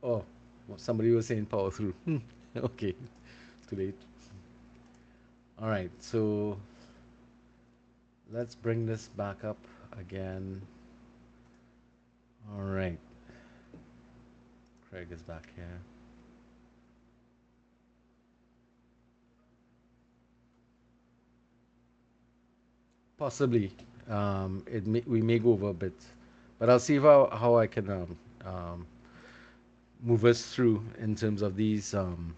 Oh, well, somebody was saying power through. Okay, too late. All right, so let's bring this back up again. All right, Craig is back here. Possibly, we may go over a bit, but I'll see how I can um, move us through in terms of these um,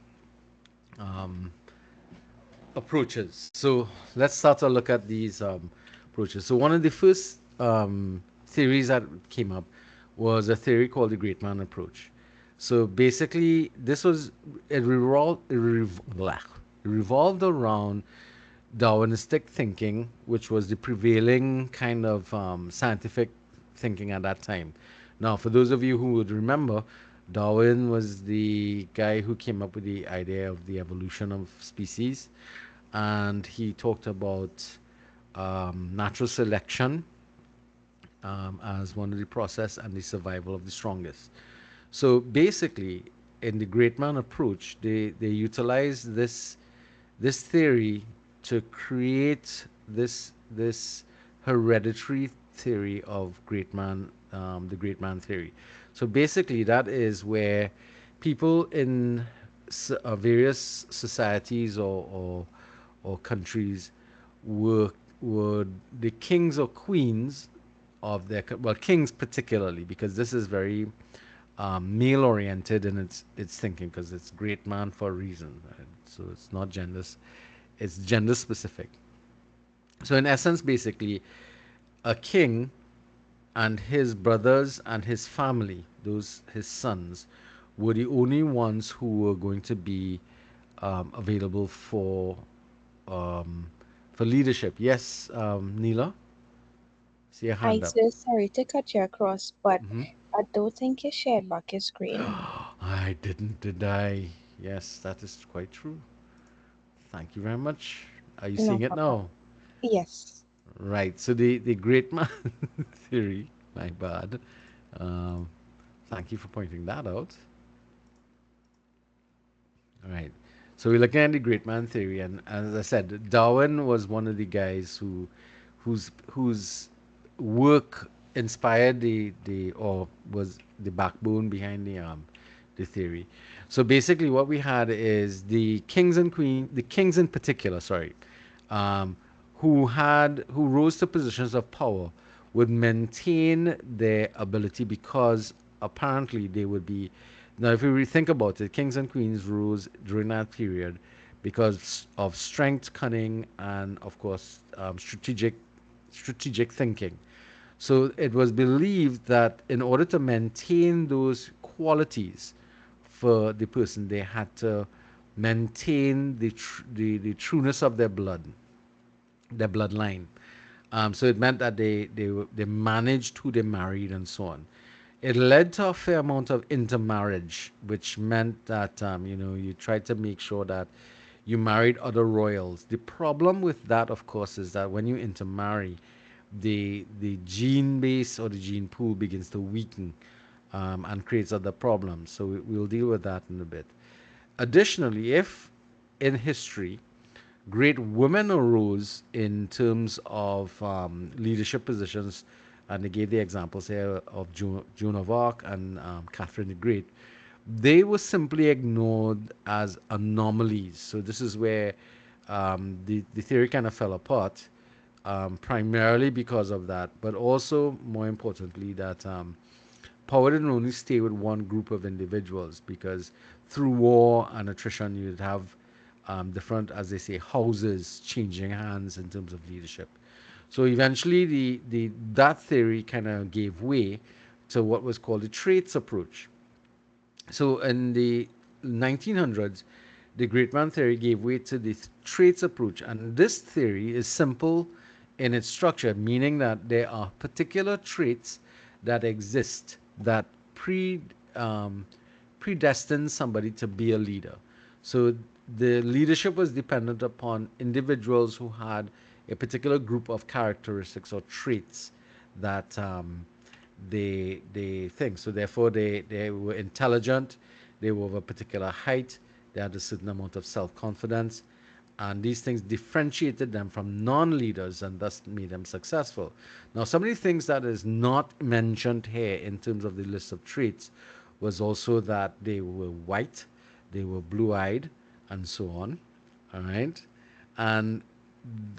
approaches. So let's start to look at these approaches. So one of the first theories that came up was a theory called the Great Man approach. So basically, this was it revolved around Darwinistic thinking, which was the prevailing kind of scientific thinking at that time. Now, for those of you who would remember, Darwin was the guy who came up with the idea of the evolution of species, and he talked about natural selection as one of the process and the survival of the strongest. So basically, in the great man approach, they utilize this theory to create this hereditary theory of great man, the great man theory. So basically, that is where people in various societies or countries were were the kings or queens of their well, kings particularly, because this is very male oriented in its thinking, because it's great man for a reason, right? So it's not genders, it's gender specific. So in essence, basically, a king and his brothers and his family, those his sons, were the only ones who were going to be available um, for leadership. Yes, Neela, see your I hand up. so sorry to cut you across, but Hmm. I don't think you shared back your screen. I didn't, did I? Yes, that is quite true. Thank you very much. Are you No seeing it problem. now? Yes. Right. So the great man theory, my bad. Um, Thank you for pointing that out. All right. So we're looking at the great man theory, and as I said, Darwin was one of the guys whose work inspired the or was the backbone behind the theory. So basically, what we had is the kings in particular, sorry, um, who rose to positions of power would maintain their ability because apparently they would be. Now, if we really think about it, kings and queens rose during that period because of strength, cunning, and of course strategic thinking. So it was believed that in order to maintain those qualities for the person, they had to maintain the trueness of their bloodline. So it meant that they managed who they married and so on. It led to a fair amount of intermarriage, which meant that you tried to make sure that you married other royals. The problem with that, of course, is that when you intermarry, the gene base or the gene pool begins to weaken and creates other problems. So we'll deal with that in a bit. Additionally, if in history great women arose in terms of leadership positions, and they gave the examples here of Joan of Arc and Catherine the Great. They were simply ignored as anomalies. So this is where the theory kind of fell apart, primarily because of that, but also more importantly that power didn't only stay with one group of individuals, because through war and attrition you'd have different, as they say, houses changing hands in terms of leadership. So eventually the that theory kind of gave way to what was called the traits approach. So in the 1900s, the great man theory gave way to the traits approach. And this theory is simple in its structure, meaning that there are particular traits that exist that pre, um, predestine somebody to be a leader. So the leadership was dependent upon individuals who had a particular group of characteristics or traits that they think. So therefore, they were intelligent, they were of a particular height, they had a certain amount of self confidence, and these things differentiated them from non-leaders and thus made them successful. Now, some of the things that is not mentioned here in terms of the list of traits was also that they were white, they were blue-eyed, and so on. All right, and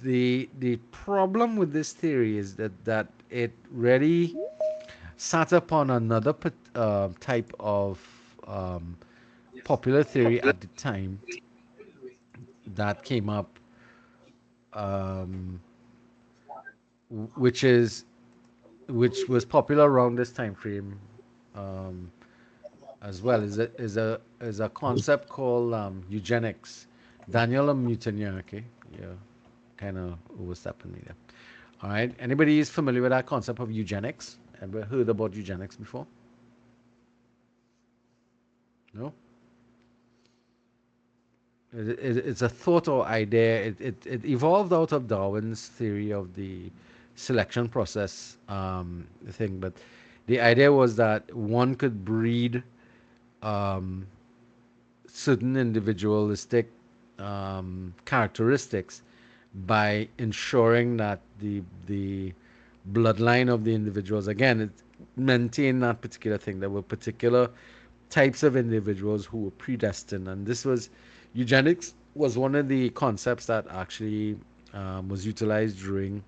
the problem with this theory is that it really sat upon another type of um, popular theory at the time that came up, um, which is which was popular around this time frame, um, as well, is a concept called eugenics. Daniel, I'm muting you, okay? Yeah, kind of overstepping me there. All right. Anybody is familiar with that concept of eugenics? Ever heard about eugenics before? No. It's a thought or idea. It evolved out of Darwin's theory of the selection process thing, but the idea was that one could breed um, certain individualistic characteristics by ensuring that the bloodline of the individuals, again, it maintain that particular thing. There were particular types of individuals who were predestined, and this was eugenics was one of the concepts that actually was utilized during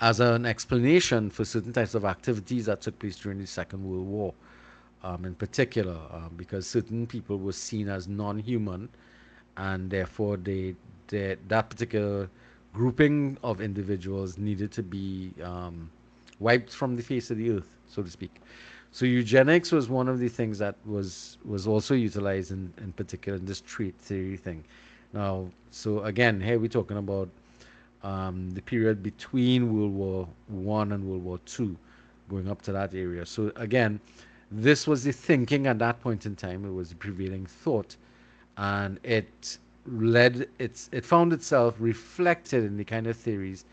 as an explanation for certain types of activities that took place during the Second World War, in particular, because certain people were seen as non-human, and therefore that particular grouping of individuals needed to be wiped from the face of the earth, so to speak. So eugenics was one of the things that was also utilized in particular in this trait theory thing. Now, so again, here we're talking about the period between World War One and World War Two, going up to that area. So again, this was the thinking at that point in time. It was the prevailing thought, and it found itself reflected in the kind of theories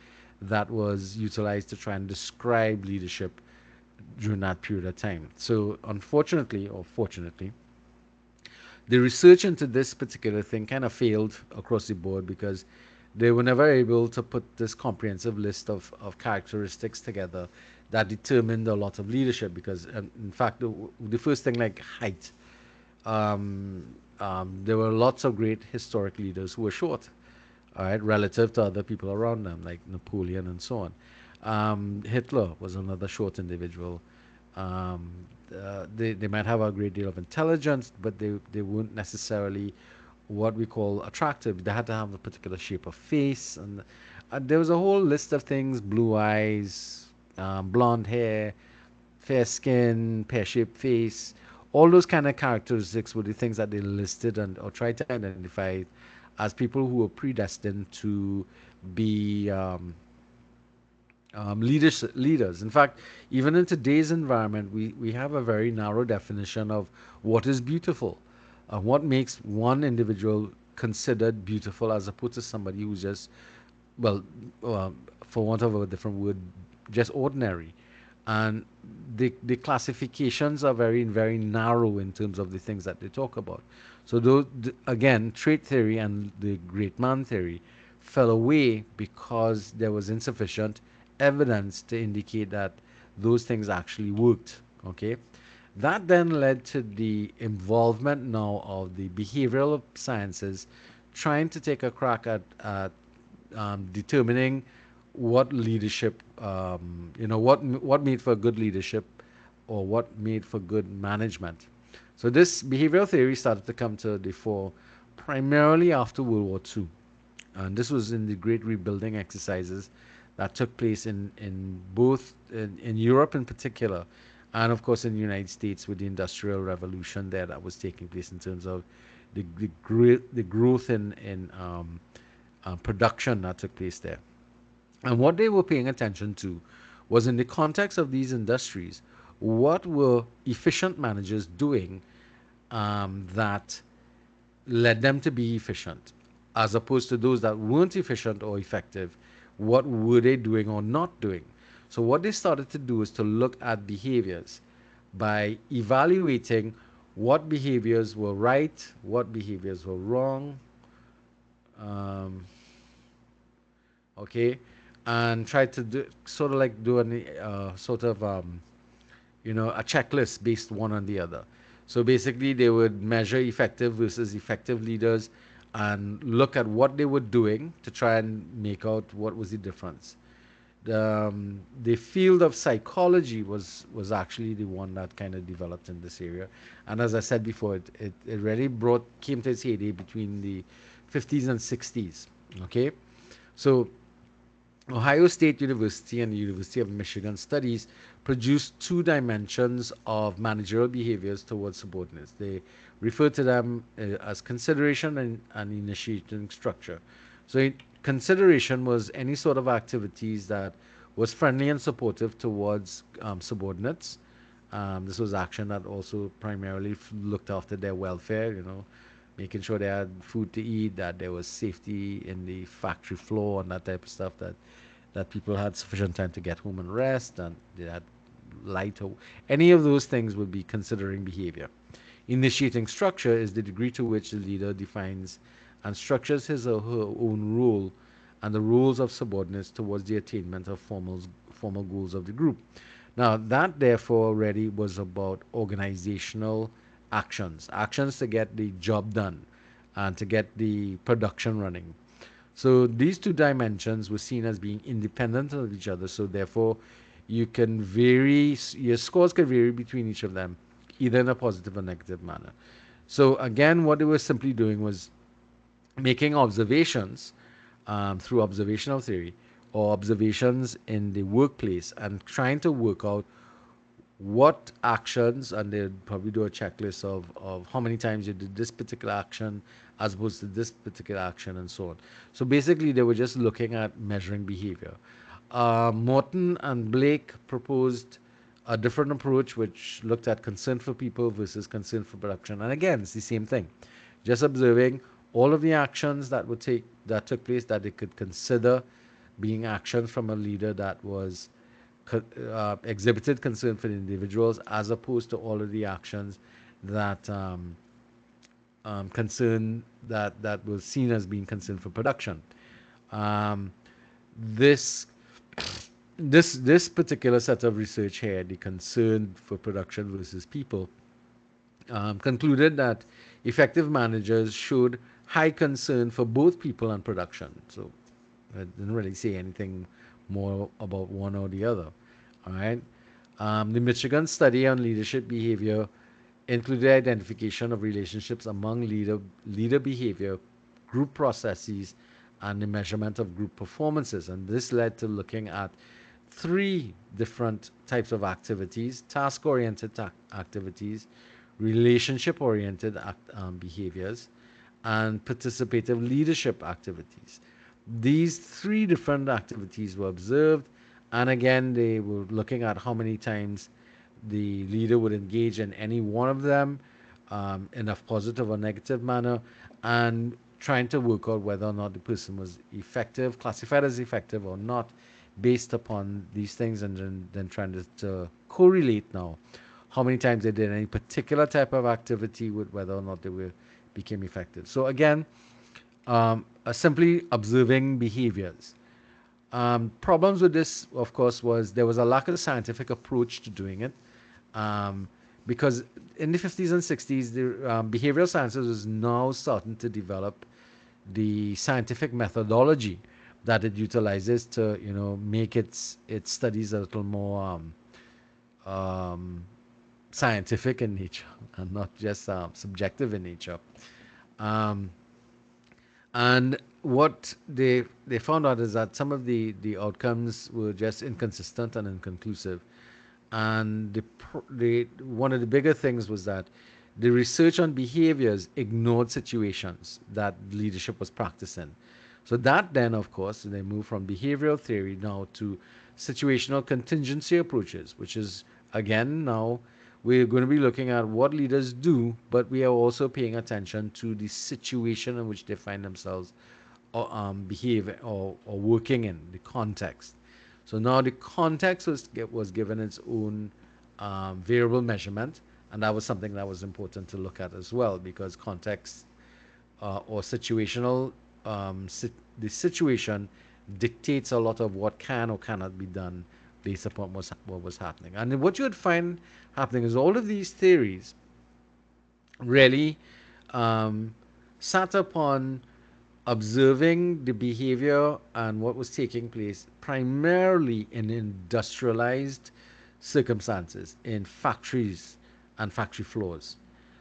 that was utilized to try and describe leadership during that period of time. So unfortunately, or fortunately, the research into this particular thing kind of failed across the board because they were never able to put this comprehensive list of characteristics together that determined a lot of leadership. Because, in fact, the first thing, like height, there were lots of great historic leaders who were short, all right, relative to other people around them, like Napoleon and so on. Hitler was another short individual. Um, they might have a great deal of intelligence, but they weren't necessarily what we call attractive. They had to have a particular shape of face, and there was a whole list of things: blue eyes, blonde hair, fair skin, pear-shaped face. All those kind of characteristics were the things that they listed and or tried to identify as people who were predestined to be leaders. In fact, even in today's environment, we have a very narrow definition of what is beautiful, what makes one individual considered beautiful as opposed to somebody who's just, well, for want of a different word, just ordinary. And the classifications are very narrow in terms of the things that they talk about. So those, again, trait theory and the great man theory fell away because there was insufficient evidence to indicate that those things actually worked. Okay, that then led to the involvement now of the behavioral sciences trying to take a crack at determining what leadership, what made for good leadership or what made for good management. So this behavioral theory started to come to the fore primarily after World War II. And this was in the great rebuilding exercises that took place in both in Europe in particular, and of course in the United States with the Industrial Revolution there that was taking place in terms of the growth in production that took place there. And what they were paying attention to was in the context of these industries, what were efficient managers doing that led them to be efficient, as opposed to those that weren't efficient or effective. What were they doing or not doing? So what they started to do is to look at behaviors by evaluating what behaviors were right, what behaviors were wrong, um, okay, and try to do sort of like do an sort of a checklist based one on the other. So basically, they would measure effective versus effective leaders and look at what they were doing to try and make out what was the difference. The field of psychology was actually the one that kind of developed in this area, and as I said before, it really brought came to its heyday between the 50s and 60s. Okay, so Ohio State University and the University of Michigan studies produced two dimensions of managerial behaviors towards subordinates. They refer to them as consideration and initiating structure. So, consideration was any sort of activities that was friendly and supportive towards subordinates. This was action that also primarily looked after their welfare, making sure they had food to eat, that there was safety in the factory floor and that type of stuff, that people had sufficient time to get home and rest, and they had light or any of those things would be considering behavior. Initiating structure is the degree to which the leader defines and structures his or her own role and the roles of subordinates towards the attainment of formal goals of the group. Now, that therefore already was about organizational actions to get the job done and to get the production running. So these two dimensions were seen as being independent of each other. So therefore, you can vary, your scores can vary between each of them, either in a positive or negative manner. So again, what they were simply doing was making observations through observational theory or observations in the workplace and trying to work out what actions, and they'd probably do a checklist of how many times you did this particular action as opposed to this particular action and so on. So basically, they were just looking at measuring behavior. Morton and Blake proposed a different approach which looked at concern for people versus concern for production. And again, it's the same thing. Just observing all of the actions that took place that they could consider being actions from a leader that was exhibited concern for the individuals, as opposed to all of the actions that concern that was seen as being concern for production. Um, this this particular set of research here, the concern for production versus people, concluded that effective managers showed high concern for both people and production. So it didn't really say anything more about one or the other. All right. The Michigan study on leadership behavior included identification of relationships among leader behavior, group processes, and the measurement of group performances. And this led to looking at three different types of activities: task-oriented activities, relationship-oriented behaviors, and participative leadership activities. These three different activities were observed, and again, they were looking at how many times the leader would engage in any one of them in a positive or negative manner, and trying to work out whether or not the person was effective, classified as effective or not, based upon these things, and then trying to correlate now how many times they did any particular type of activity with whether or not they were became effective. So again, simply observing behaviors. Problems with this, of course, was there was a lack of scientific approach to doing it, um, because in the 50s and 60s, the behavioral sciences was now starting to develop the scientific methodology that it utilizes to, make its studies a little more um, scientific in nature and not just subjective in nature. Um, and what they found out is that some of the outcomes were just inconsistent and inconclusive. And the one of the bigger things was that the research on behaviors ignored situations that leadership was practicing. So that then, of course, they move from behavioral theory now to situational contingency approaches, which is again now we're going to be looking at what leaders do, but we are also paying attention to the situation in which they find themselves or behave or working in the context. So now the context was given its own variable measurement, and that was something that was important to look at as well, because context or situational the situation dictates a lot of what can or cannot be done based upon what was happening. And what you would find happening is all of these theories really um, sat upon observing the behavior and what was taking place primarily in industrialized circumstances in factories and factory floors.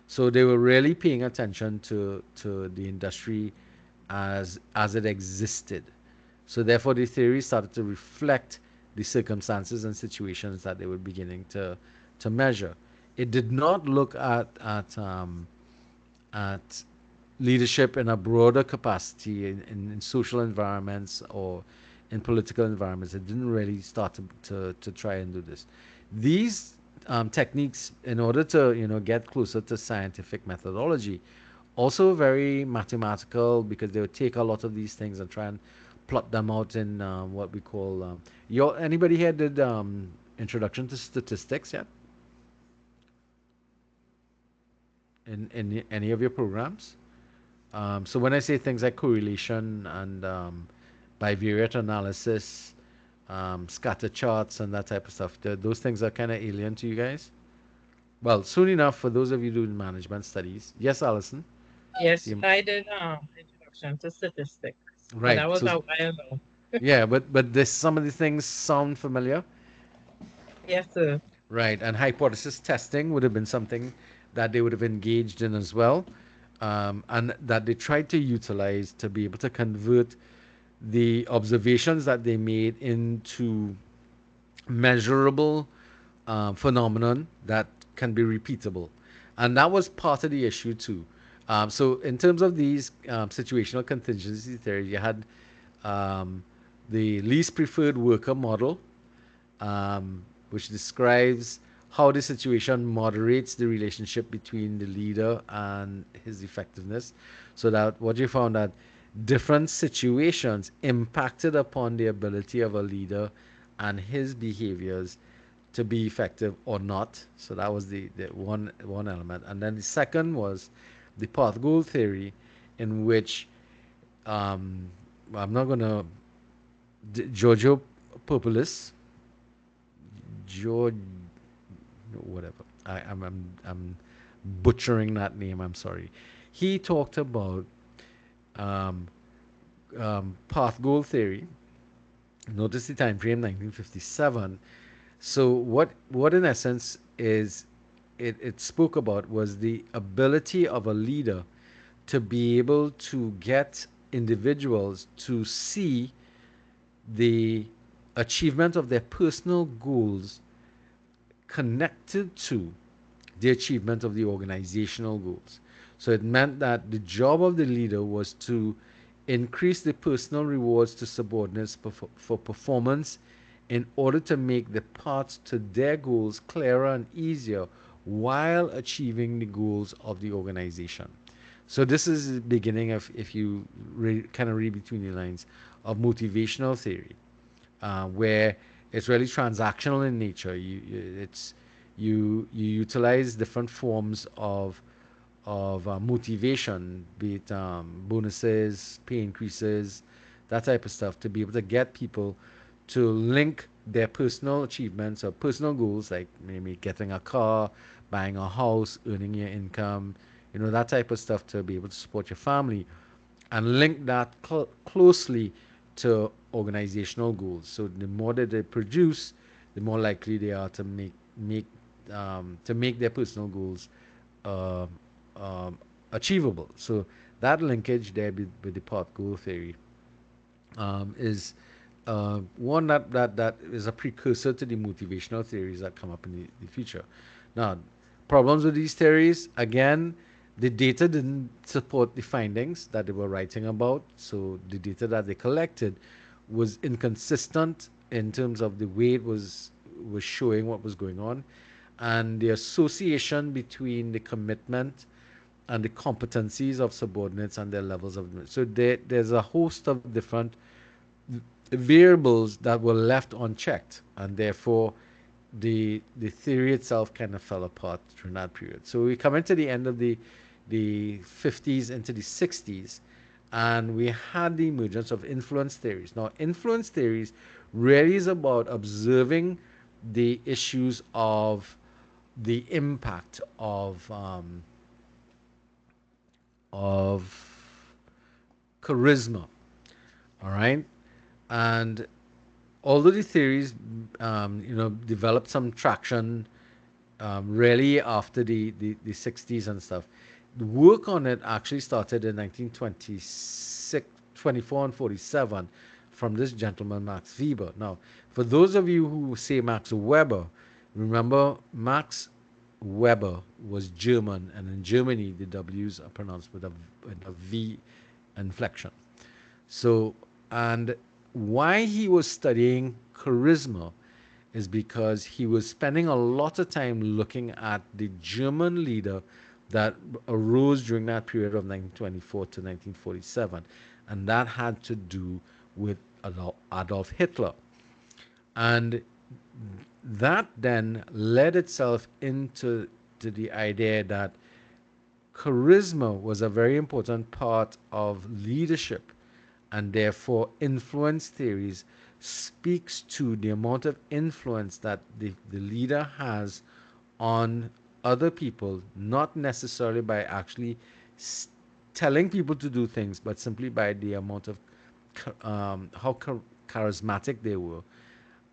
So they were really paying attention to the industry as it existed. So therefore, the theory started to reflect the circumstances and situations that they were beginning to measure. It did not look at leadership in a broader capacity in social environments or in political environments. It didn't really start to try and do this. These techniques, in order to get closer to scientific methodology, also very mathematical, because they would take a lot of these things and try and plot them out in what we call your anybody here did introduction to statistics yet in any of your programs? So when I say things like correlation and bivariate analysis, scatter charts, and that type of stuff, those things are kind of alien to you guys. Well, soon enough, for those of you doing management studies. Yes, Allison. Yes, You, I did introduction to statistics, but right. that was So a while ago. yeah, but this some of the things sound familiar. Yes, sir. Right, and hypothesis testing would have been something that they would have engaged in as well, and that they tried to utilize to be able to convert the observations that they made into measurable phenomenon that can be repeatable. And that was part of the issue too. So in terms of these situational contingency theory, you had um, the least preferred worker model, which describes how the situation moderates the relationship between the leader and his effectiveness. So that what you found that different situations impacted upon the ability of a leader and his behaviors to be effective or not. So that was the one element. And then the second was the path goal theory, in which um, I'm not gonna Giorgio Populis, George, whatever. I'm butchering that name. I'm sorry. He talked about um, path goal theory. Notice the time frame, 1957. So what in essence is it spoke about was the ability of a leader to be able to get individuals to see the achievement of their personal goals connected to the achievement of the organizational goals. So it meant that the job of the leader was to increase the personal rewards to subordinates for performance in order to make the paths to their goals clearer and easier while achieving the goals of the organization. So this is the beginning of, if you kind of read between the lines, of motivational theory, where it's really transactional in nature. You utilize different forms of motivation, be it bonuses, pay increases, that type of stuff, to be able to get people to link their personal achievements or personal goals, like maybe getting a car, buying a house, earning your income, that type of stuff, to be able to support your family, and link that closely to organizational goals. So the more that they produce, the more likely they are to make their personal goals uh, um, achievable. So that linkage there with the path goal theory is one that is a precursor to the motivational theories that come up in the future. Now, problems with these theories, again, the data didn't support the findings that they were writing about. So the data that they collected was inconsistent in terms of the way it was showing what was going on, and the association between the commitment and the competencies of subordinates and their levels of. So there's a host of different variables that were left unchecked, and therefore the theory itself kind of fell apart during that period. So we come into the end of the 50s into the 60s, and we had the emergence of influence theories. Now, influence theories really is about observing the issues of the impact of charisma. All right, and although the theories, developed some traction really after the 60s and stuff. The work on it actually started in 1926, 24 and 47 from this gentleman, Max Weber. Now, for those of you who say Max Weber, remember Max Weber was German, and in Germany, the W's are pronounced with a V inflection. So, and why he was studying charisma is because he was spending a lot of time looking at the German leader that arose during that period of 1924 to 1947, and that had to do with Adolf Hitler. And that then led itself into the idea that charisma was a very important part of leadership, and therefore influence theories speaks to the amount of influence that the leader has on other people, not necessarily by actually telling people to do things, but simply by the amount of how charismatic they were.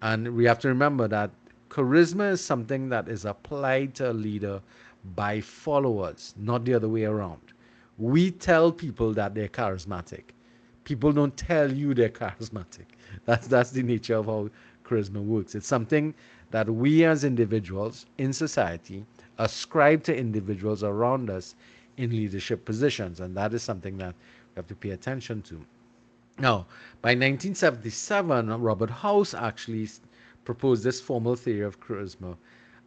And we have to remember that charisma is something that is applied to a leader by followers, not the other way around. We tell people that they're charismatic. People don't tell you they're charismatic. That's the nature of how charisma works. It's something that we as individuals in society ascribe to individuals around us in leadership positions, and that is something that we have to pay attention to. Now, by 1977, Robert House actually proposed this formal theory of charisma,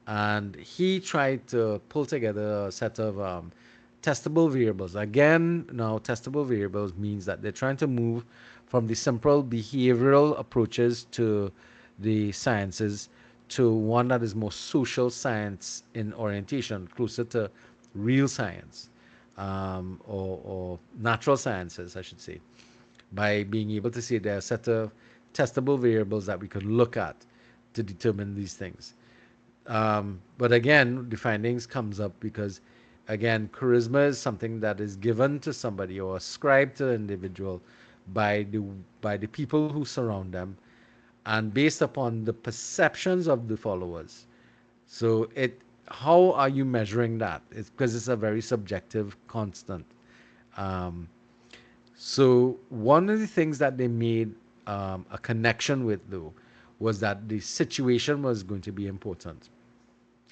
and he tried to pull together a set of testable variables. Again, now testable variables means that they're trying to move from the simple behavioral approaches to the sciences to one that is more social science in orientation, closer to real science, or natural sciences, I should say, by being able to say there are a set of testable variables that we could look at to determine these things. But again, the findings comes up because, again, charisma is something that is given to somebody or ascribed to an individual by the people who surround them, and based upon the perceptions of the followers. So how are you measuring that? It's because it's a very subjective constant. Um, so one of the things that they made a connection with, though, was that the situation was going to be important.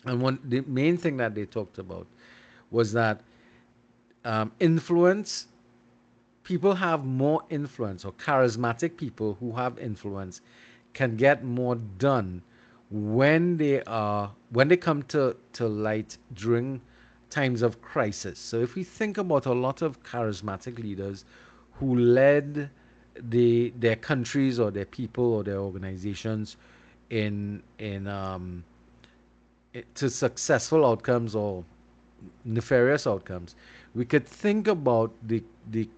And the main thing that they talked about was that influence, people have more influence, or charismatic people who have influence can get more done when they come to light during times of crisis. So if we think about a lot of charismatic leaders who led their countries or their people or their organizations in to successful outcomes or nefarious outcomes, we could think about the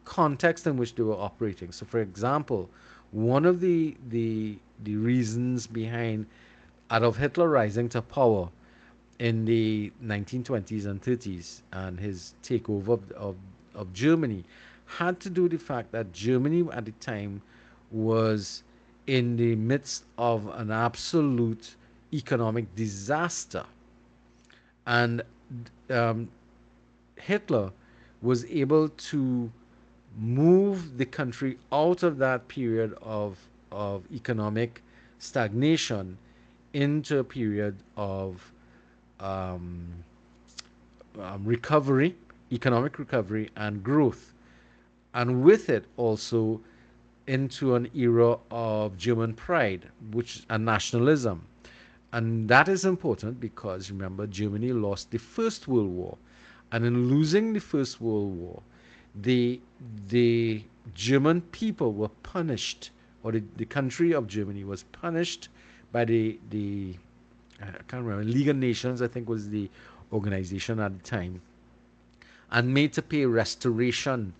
context in which they were operating. So, for example, one of the reasons behind Adolf Hitler rising to power in the 1920s and 30s and his takeover of Germany had to do with the fact that Germany at the time was in the midst of an absolute economic disaster. And um, Hitler was able to move the country out of that period of economic stagnation into a period of um, recovery, economic recovery, and growth. And with it also into an era of German pride, which and nationalism. And that is important because remember, Germany lost the First World War. And in losing the First World War, the the German people were punished or the country of Germany was punished by the I can't remember, League of Nations, I think was the organization at the time, and made to pay restoration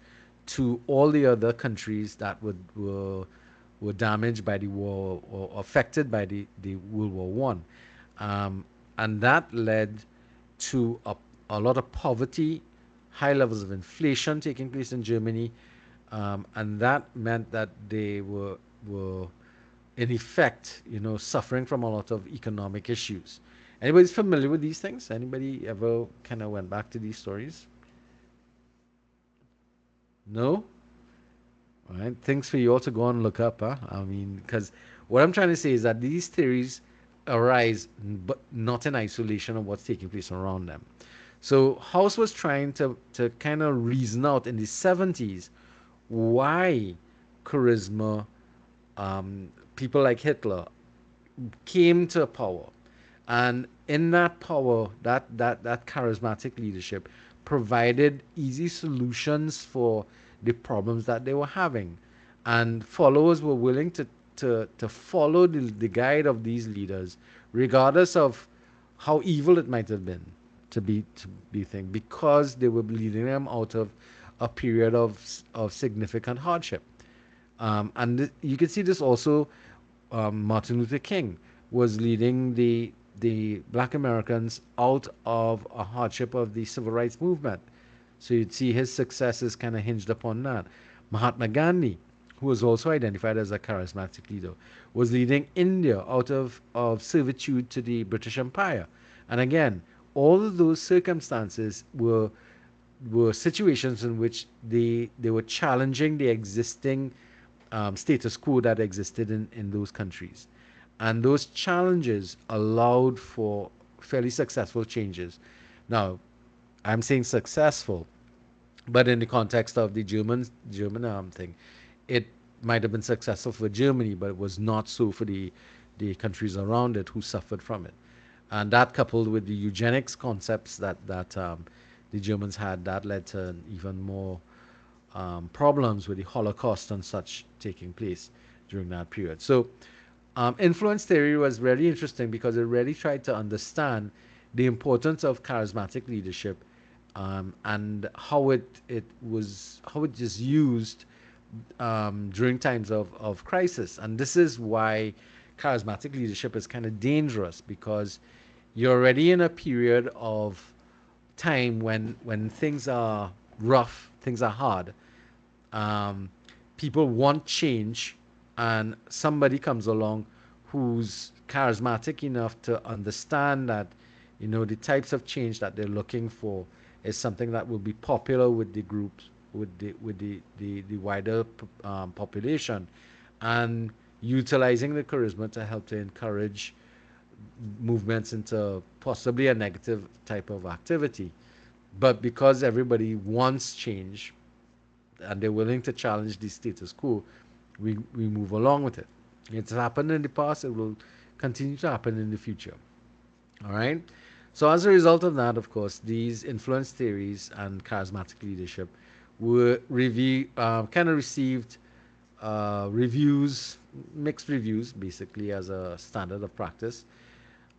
to all the other countries that were damaged by the war or affected by the World War One, and that led to a lot of poverty, high levels of inflation taking place in Germany, and that meant that they were in effect, suffering from a lot of economic issues. Anybody's familiar with these things? Anybody ever kind of went back to these stories? No? All right, things for you all to go and look up, huh? I mean, because what I'm trying to say is that these theories arise, but not in isolation of what's taking place around them. So House was trying to kind of reason out in the 70s why charisma, people like Hitler, came to power. And in that power, that charismatic leadership provided easy solutions for the problems that they were having. And followers were willing to follow the guide of these leaders, regardless of how evil it might have been to be thing, because they were leading them out of a period of significant hardship. And you can see this also. Martin Luther King was leading the Black Americans out of a hardship of the civil rights movement. So you'd see his successes kind of hinged upon that. Mahatma Gandhi, who was also identified as a charismatic leader, was leading India out of servitude to the British Empire. And again, all of those circumstances were situations in which they were challenging the existing status quo that existed in those countries. And those challenges allowed for fairly successful changes. Now, I'm saying successful, but in the context of the German thing, it might have been successful for Germany, but it was not so for the countries around it who suffered from it. And that, coupled with the eugenics concepts that the Germans had, that led to even more problems with the Holocaust and such taking place during that period. So, influence theory was really interesting because it really tried to understand the importance of charismatic leadership, and how it is used during times of crisis. And this is why charismatic leadership is kind of dangerous, because you're already in a period of time when things are rough, things are hard, um, people want change, and somebody comes along who's charismatic enough to understand that, the types of change that they're looking for is something that will be popular with the groups, with the wider population, and utilizing the charisma to help to encourage movements into possibly a negative type of activity. But because everybody wants change, and they're willing to challenge the status quo, we move along with it. It's happened in the past, it will continue to happen in the future. All right? So, as a result of that, of course, these influence theories and charismatic leadership were kind of received reviews, mixed reviews, basically, as a standard of practice.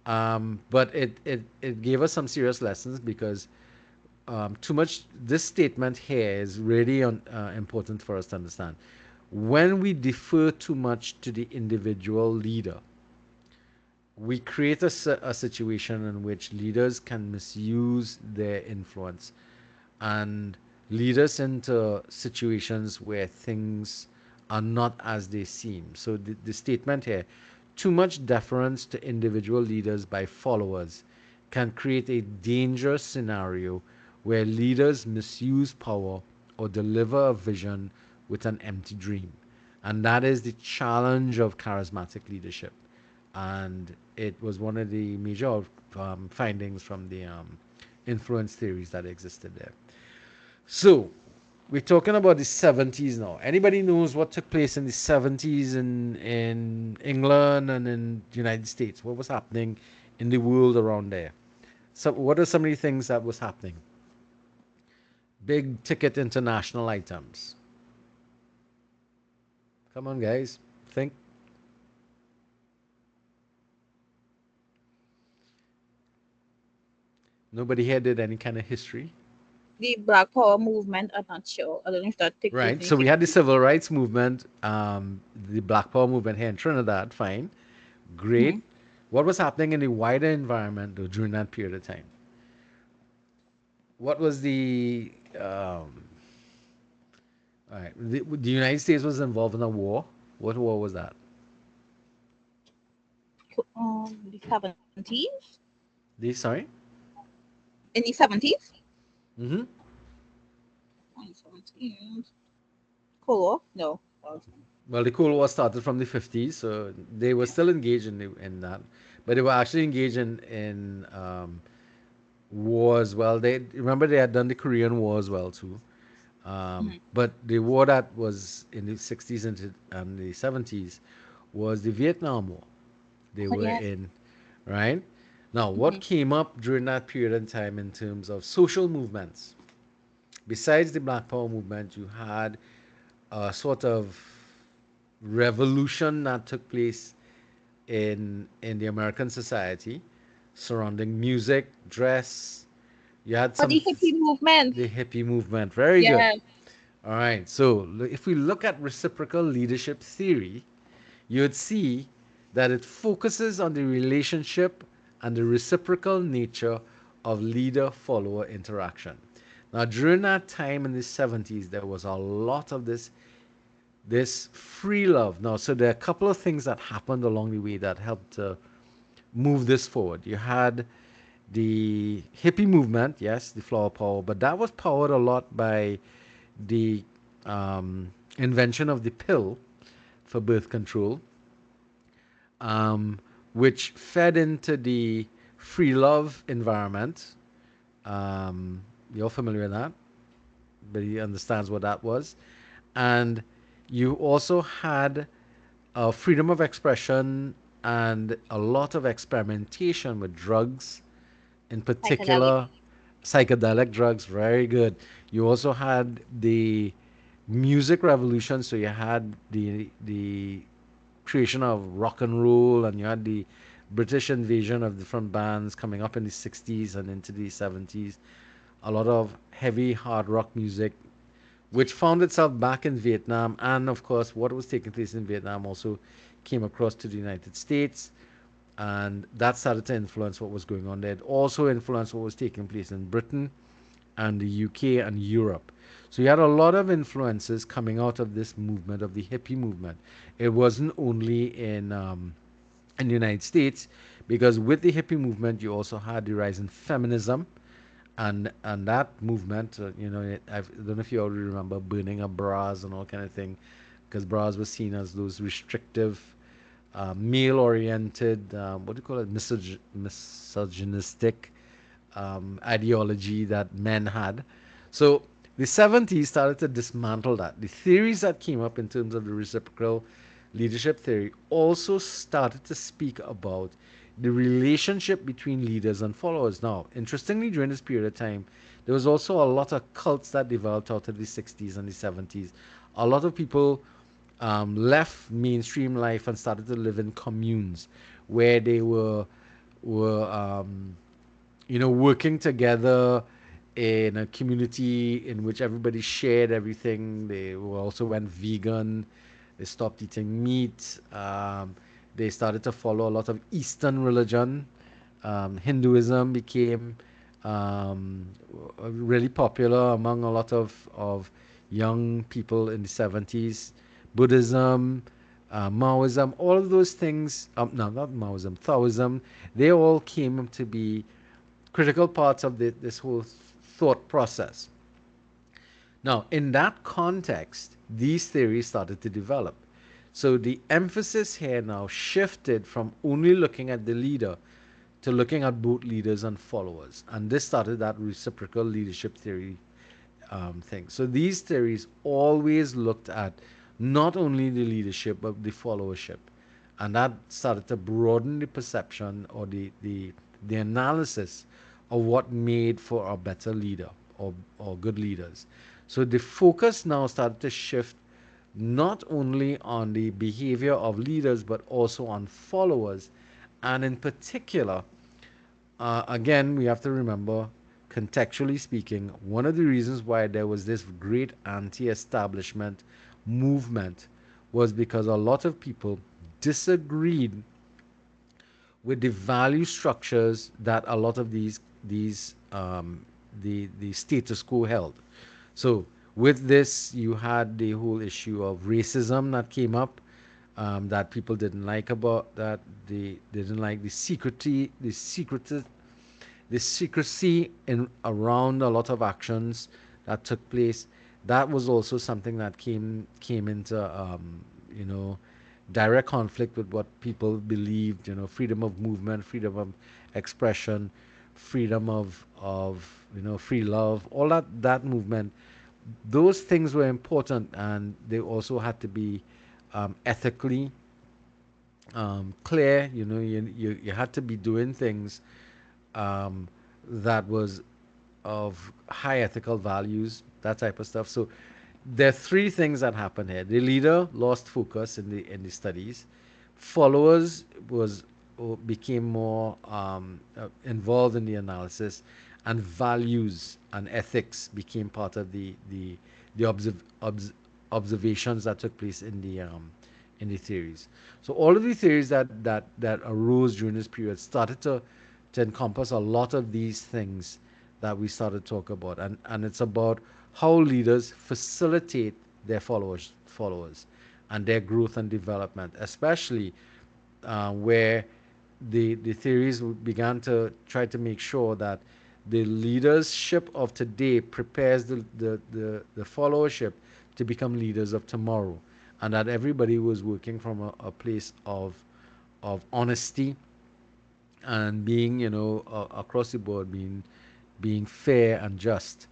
But it gave us some serious lessons, because too much, this statement here is really important for us to understand. When we defer too much to the individual leader, we create a situation in which leaders can misuse their influence and lead us into situations where things are not as they seem. So the statement here, too much deference to individual leaders by followers, can create a dangerous scenario where leaders misuse power or deliver a vision with an empty dream. And that is the challenge of charismatic leadership. And it was one of the major findings from the influence theories that existed there. So, we're talking about the 70s now. Anybody knows what took place in the 70s in England and in the United States? What was happening in the world around there? So, what are some of the things that was happening? Big ticket international items. Come on, guys. think? Nobody here did any kind of history. The Black Power movement, I'm not sure. I don't know if that took place Right. in the So we had the 60s. civil rights movement, the Black Power movement here in Trinidad. Fine. Great. Hmm. What was happening in the wider environment though, during that period of time? What was all right, the United States was involved in a war. What war was that? The 70s? Sorry? In the 70s? Mm-hmm. 70s. Cold War? No. Well, the Cold War started from the 50s, so they were still engaged in that, but they were actually engaged in war as well. They remember they had done the Korean War as well too. Hmm. But the war that was in the 60s and the 70s was the Vietnam War. They Oh, were yes. in, right? Now, what Hmm. came up during that period of time in terms of social movements? Besides the Black Power movement, you had a sort of revolution that took place in the American society surrounding music, dress. You had Oh, the hippie movement. the hippie movement. Very good. Yeah. All right. So if we look at reciprocal leadership theory, you would see that it focuses on the relationship and the reciprocal nature of leader follower interaction. Now, during that time in the 70s, there was a lot of this free love. Now, so there are a couple of things that happened along the way that helped to move this forward. You had the hippie movement, yes, the flower power, but that was powered a lot by the invention of the pill for birth control, um, which fed into the free love environment. You're familiar with that, but he understands what that was. And you also had freedom of expression and a lot of experimentation with drugs, in Psychedelic. particular psychedelic drugs. Very good. You also had the music revolution, so you had the creation of rock and roll, and you had the British invasion of different bands coming up in the 60s and into the 70s. A lot of heavy hard rock music, which found itself back in Vietnam, and of course, what was taking place in Vietnam also came across to the United States, and that started to influence what was going on there. It also influenced what was taking place in Britain and the UK and Europe. So you had a lot of influences coming out of this movement of the hippie movement. It wasn't only in the United States, because with the hippie movement you also had the rise in feminism, and that movement, I don't know if you already remember burning of bras and all kind of thing, because bras were seen as those restrictive, male-oriented, what do you call it, misogynistic ideology that men had. So the 70s started to dismantle that. The theories that came up in terms of the reciprocal leadership theory also started to speak about the relationship between leaders and followers. Now, interestingly, during this period of time, there was also a lot of cults that developed out of the 60s and the 70s. A lot of people left mainstream life and started to live in communes where they were working together in a community in which everybody shared everything. They also went vegan. They stopped eating meat. They started to follow a lot of Eastern religion. Hinduism became um, really popular among a lot of young people in the 70s. Buddhism, Maoism, all of those things, no, not Maoism, Taoism, they all came to be critical parts of this whole thought process. Now, in that context, these theories started to develop. So the emphasis here now shifted from only looking at the leader to looking at both leaders and followers. And this started that reciprocal leadership theory thing. So these theories always looked at not only the leadership but the followership, and that started to broaden the perception or the analysis of what made for a better leader or good leaders. So the focus now started to shift not only on the behavior of leaders but also on followers. And in particular, again, we have to remember, contextually speaking, one of the reasons why there was this great anti establishment movement was because a lot of people disagreed with the value structures that a lot of the status quo held. So with this, you had the whole issue of racism that came up, that people didn't like about that. They didn't like the secrecy in around a lot of actions that took place. That was also something that came into you know direct conflict with what people believed. Freedom of movement, freedom of expression, freedom of free love, all that movement. Those things were important, and they also had to be ethically clear. You had to be doing things um, that was of high ethical values, that type of stuff. So there are three things that happened here. The leader lost focus in the studies. Followers was became more involved in the analysis, and values and ethics became part of the observations that took place in the theories. So all of the theories that arose during this period started to encompass a lot of these things that we started to talk about, and it's about how leaders facilitate their followers and their growth and development, especially where the theories began to try to make sure that the leadership of today prepares the followership to become leaders of tomorrow, and that everybody was working from a place of honesty and being, across the board, being fair and just.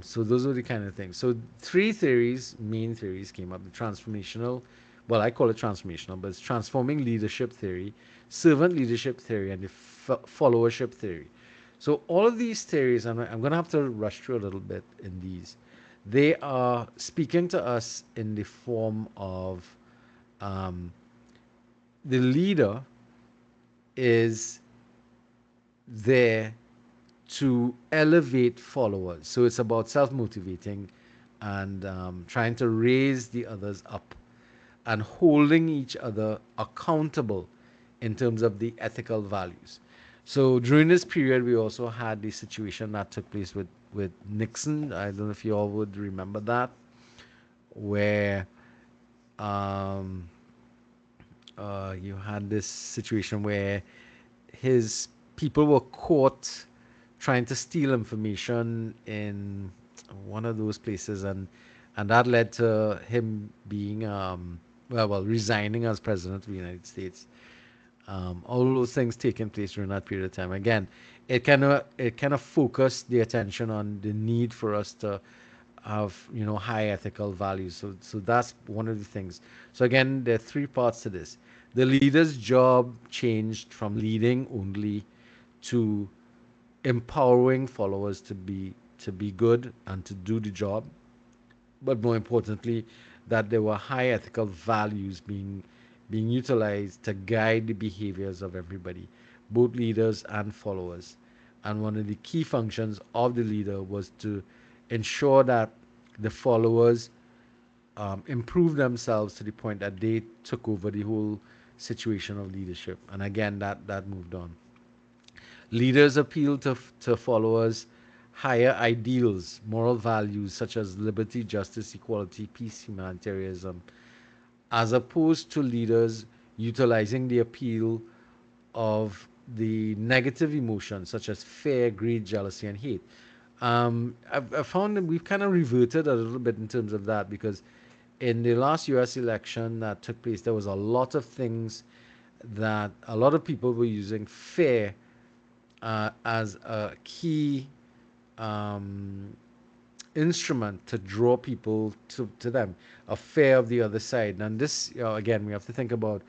So those are the kind of things. So three main theories came up: the transformational, well, I call it transformational, but it's transforming leadership theory, servant leadership theory, and the followership theory. So all of these theories, and I'm going to have to rush through a little bit in these. They are speaking to us in the form of um, the leader is there to elevate followers. So it's about self motivating and trying to raise the others up and holding each other accountable in terms of the ethical values. So during this period, we also had the situation that took place with Nixon. I don't know if you all would remember that, where um, you had this situation where his people were caught trying to steal information in one of those places, and that led to him being resigning as president of the United States. All those things taking place during that period of time. Again, it kind of focused the attention on the need for us to have high ethical values. So that's one of the things. So again, there are three parts to this. The leader's job changed from leading only to empowering followers to be good and to do the job, but more importantly, that there were high ethical values being utilized to guide the behaviors of everybody, both leaders and followers. And one of the key functions of the leader was to ensure that the followers improve themselves to the point that they took over the whole situation of leadership. And again, that moved on. Leaders appeal to followers higher ideals, moral values such as liberty, justice, equality, peace, humanitarianism, as opposed to leaders utilizing the appeal of the negative emotions such as fear, greed, jealousy, and hate. I've found that we've kind of reverted a little bit in terms of that, because in the last US election that took place, there was a lot of things that a lot of people were using fear as a key um, instrument to draw people to them, a fear of the other side. And this, again, we have to think about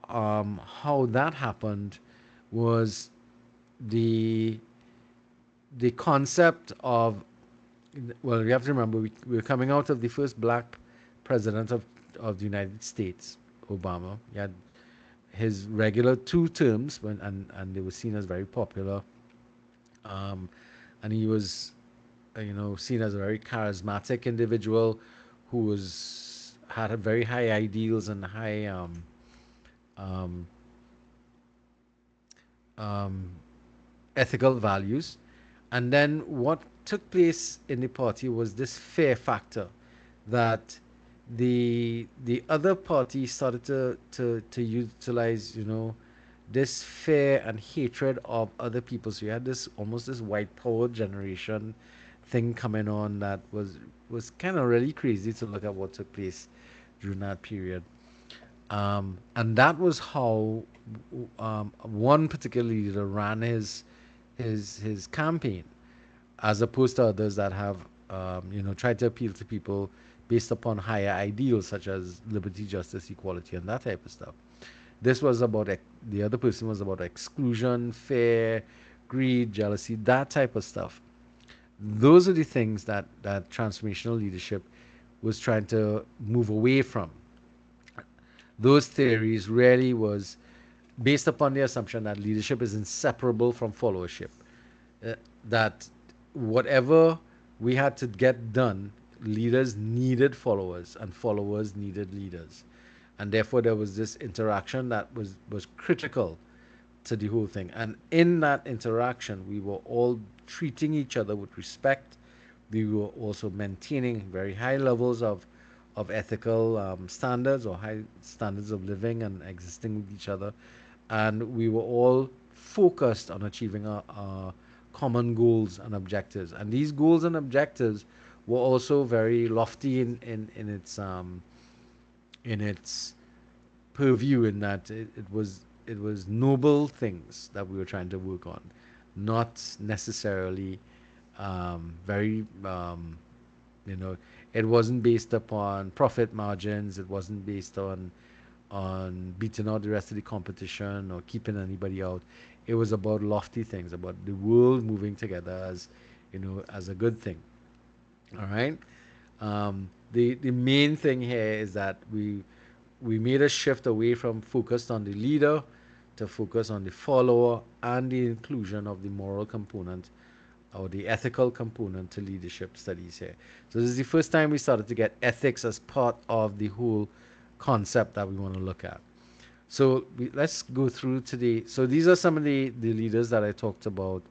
how that happened was the the concept of, well, you have to remember, we were coming out of the first black president of the United States, Obama. He had his regular 2 terms and they were seen as very popular. Um, and he was, seen as a very charismatic individual who was had a very high ideals and high um, um, ethical values. And then what took place in the party was this fear factor that the other party started to utilize, this fear and hatred of other people. So you had this almost this white power generation thing coming on that was kind of really crazy to look at what took place during that period. And that was how one particular leader ran his campaign, as opposed to others that have tried to appeal to people based upon higher ideals such as liberty, justice, equality, and that type of stuff. This was about the other person was about exclusion, fear, greed, jealousy, that type of stuff. Those are the things that transformational leadership was trying to move away from. Those theories really was based upon the assumption that leadership is inseparable from followership. That whatever we had to get done, leaders needed followers, and followers needed leaders, and therefore there was this interaction that was critical to the whole thing. And in that interaction, we were all treating each other with respect. We were also maintaining very high levels of ethical standards or high standards of living and existing with each other. And we were all focused on achieving our common goals and objectives. And these goals and objectives were also very lofty in its purview, in that it was noble things that we were trying to work on, not necessarily very it wasn't based upon profit margins. It wasn't based on beating out the rest of the competition or keeping anybody out. It was about lofty things, about the world moving together as a good thing. All right. The main thing here is that we made a shift away from focused on the leader to focus on the follower and the inclusion of the moral component or the ethical component to leadership studies here. So this is the first time we started to get ethics as part of the whole concept that we want to look at. So let's go through today. So these are some of the leaders that I talked about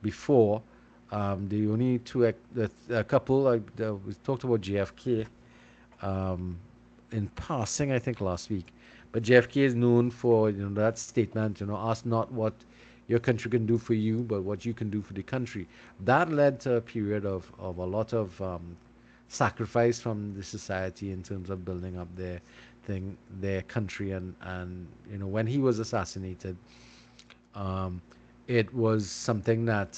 before. The only two, a couple, we talked about JFK um, in passing, I think, last week. But JFK is known for that statement, ask not what your country can do for you, but what you can do for the country. That led to a period of a lot of sacrifice from the society in terms of building up their country. And when he was assassinated, um, it was something that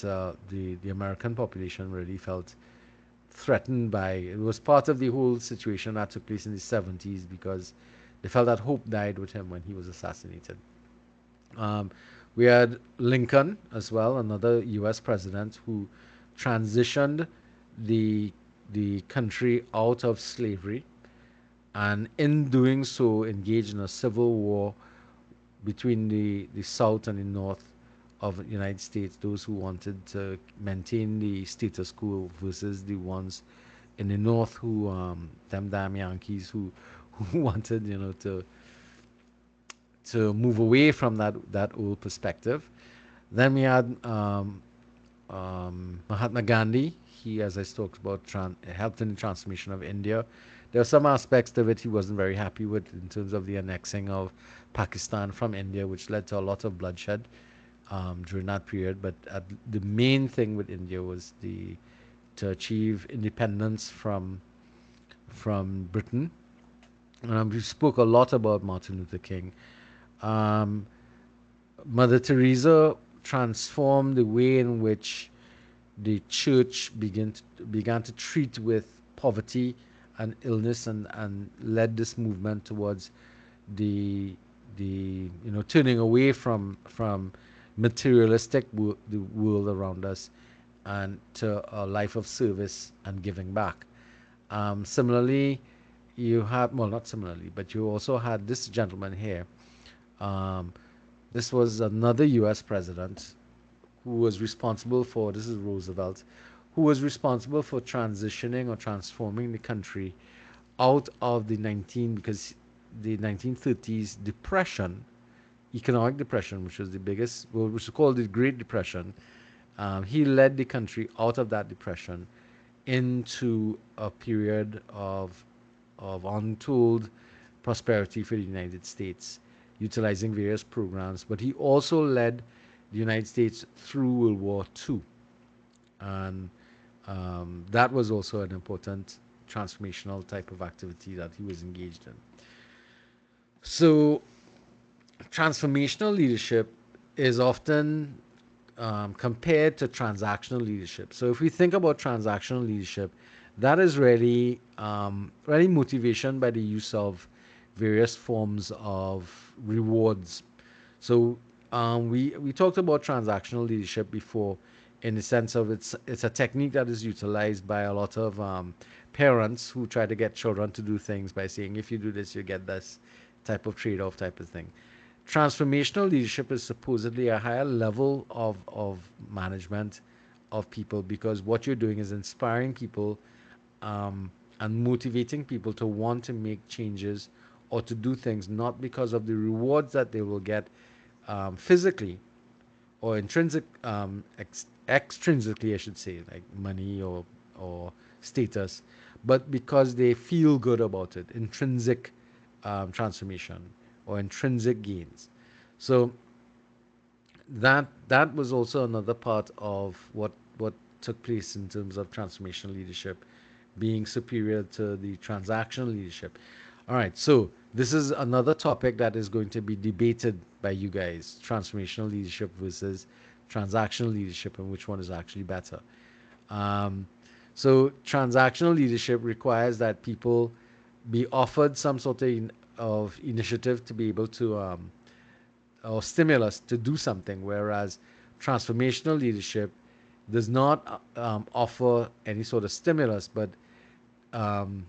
the American population really felt threatened by. It was part of the whole situation that took place in the 70s, because they felt that hope died with him when he was assassinated. Um, we had Lincoln as well, another U.S. president who transitioned the the country out of slavery, and in doing so engaged in a civil war between the South and the North of the United States, those who wanted to maintain the status quo versus the ones in the North who, them damn Yankees, who wanted, to move away from that old perspective. Then we had Mahatma Gandhi. He, as I talked about, helped in the transformation of India. There are some aspects of it he wasn't very happy with in terms of the annexing of Pakistan from India, which led to a lot of bloodshed during that period. But the main thing with India was to achieve independence from Britain. We spoke a lot about Martin Luther King. Um, Mother Teresa transformed the way in which the church began to treat with poverty and illness, and led this movement towards the turning away from materialistic the world around us, and to a life of service and giving back. Similarly, you had, well, not similarly, but you also had this gentleman here. Um, this was another U.S. president who was responsible for, this is Roosevelt, who was responsible for transitioning or transforming the country out of the 1930s depression, economic depression, which was the biggest, well, which is called the Great Depression. He led the country out of that depression into a period of untold prosperity for the United States, utilizing various programs. But he also led the United States through World War II, and that was also an important transformational type of activity that he was engaged in. So, transformational leadership is often compared to transactional leadership. So if we think about transactional leadership, that is really motivation by the use of various forms of rewards. So we talked about transactional leadership before, in the sense of it's a technique that is utilized by a lot of parents who try to get children to do things by saying, if you do this, you get this type of trade-off type of thing. Transformational leadership is supposedly a higher level of management of people, because what you're doing is inspiring people, and motivating people to want to make changes or to do things, not because of the rewards that they will get physically or extrinsically, I should say, like money or status, but because they feel good about it, intrinsic transformation or intrinsic gains. So that was also another part of what took place in terms of transformational leadership being superior to the transactional leadership. All right, so this is another topic that is going to be debated by you guys: transformational leadership versus transactional leadership, and which one is actually better. Um, so transactional leadership requires that people be offered some sort of initiative to be able to or stimulus to do something, whereas transformational leadership does not offer any sort of stimulus, but um,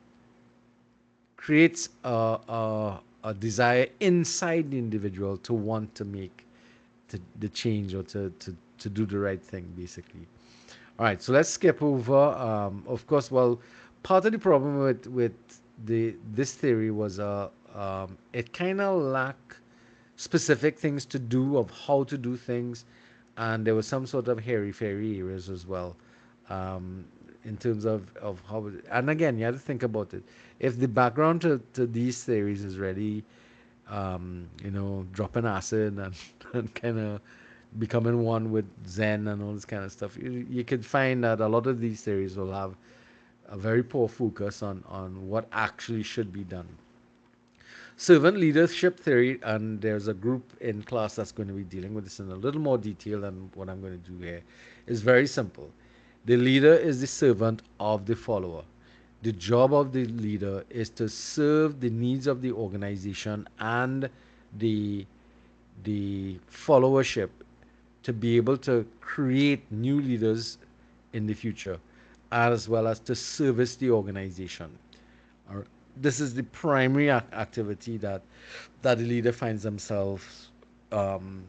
creates a desire inside the individual to want to make the change, or to do the right thing, basically. All right, so let's skip over. Of course, well, part of the problem with this theory was it kind of lacked specific things to do, of how to do things, and there was some sort of hairy fairy areas as well, um, in terms of how. And again, you have to think about it. If the background to these theories is really, dropping acid and, and kind of becoming one with Zen and all this kind of stuff, you could find that a lot of these theories will have a very poor focus on what actually should be done. Servant leadership theory, and there's a group in class that's going to be dealing with this in a little more detail than what I'm going to do here, is very simple. The leader is the servant of the follower. The job of the leader is to serve the needs of the organization and the followership, to be able to create new leaders in the future, as well as to service the organization. Or this is the primary activity that the leader finds themselves um,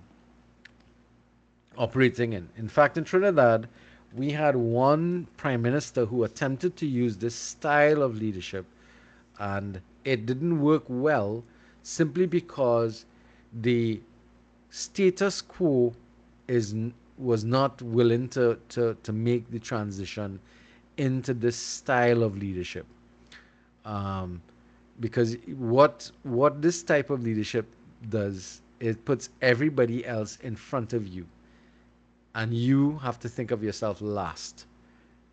operating in. In fact, in Trinidad, we had one prime minister who attempted to use this style of leadership, and it didn't work well, simply because the status quo is was not willing to make the transition into this style of leadership. Um, because what this type of leadership does, it puts everybody else in front of you, and you have to think of yourself last.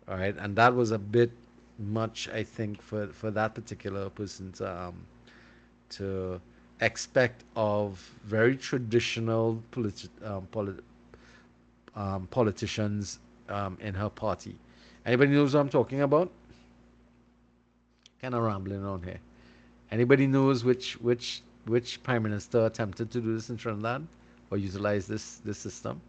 All right, and that was a bit much, I think, for that particular person to expect of very traditional politicians in her party. Anybody knows what I'm talking about? Kind of rambling on here. Anybody knows which prime minister attempted to do this in Trinidad or utilize this system?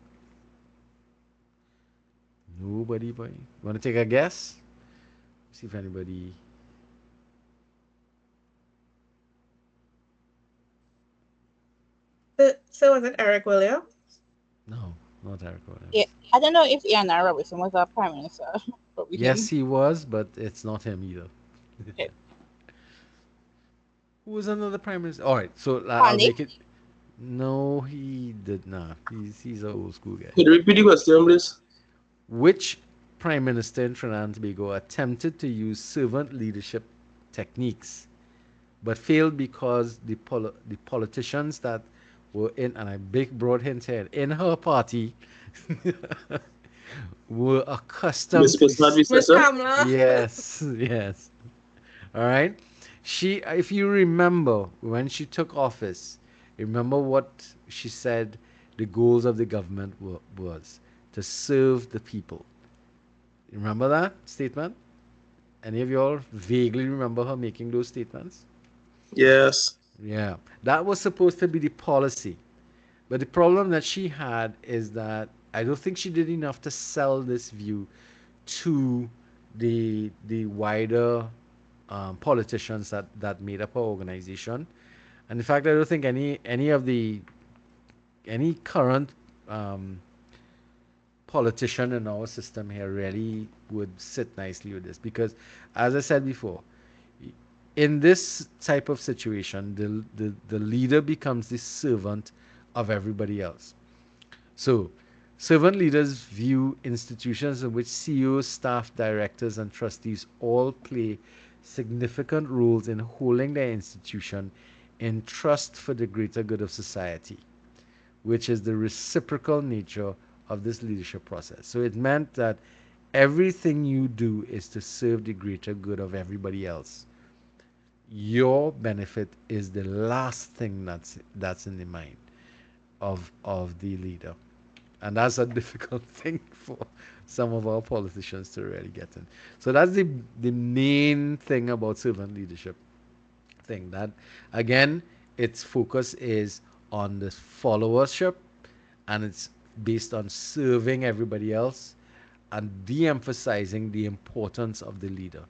Nobody, boy. Want to take a guess? See if anybody. So was it Eric Williams? No, not Eric Yeah, Williams. I don't know if Ian Robertson was our prime minister, but we Yes, can. he was, but it's not him either. Okay. Who was another prime minister? All right, so I'll Gandhi. make it. No, he did not. He's an old school guy. Could you repeat the question, please? Which prime minister in Trinidad and Tobago attempted to use servant leadership techniques but failed because the politicians that were in, and a big broad hint here, in her party were accustomed Miss to Miss this. Madvi Miss Sessa? Kamala. Yes, yes. All right. She, if you remember, when she took office, remember what she said the goals of the government was to serve the people. Remember that statement? Any of y'all vaguely remember her making those statements? Yes. Yeah, that was supposed to be the policy. But the problem that she had is that I don't think she did enough to sell this view to the wider politicians that made up her organization. And in fact, I don't think any of the any current um, politician in our system here really would sit nicely with this because, as I said before, in this type of situation, the leader becomes the servant of everybody else. So, servant leaders view institutions in which CEOs, staff, directors, and trustees all play significant roles in holding their institution in trust for the greater good of society, which is the reciprocal nature of this leadership process. So, it meant that everything you do is to serve the greater good of everybody else. Your benefit is the last thing that's in the mind of the leader, and that's a difficult thing for some of our politicians to really get in. So that's the main thing about servant leadership thing. That again, its focus is on the followership, and it's based on serving everybody else and de-emphasizing the importance of the leader.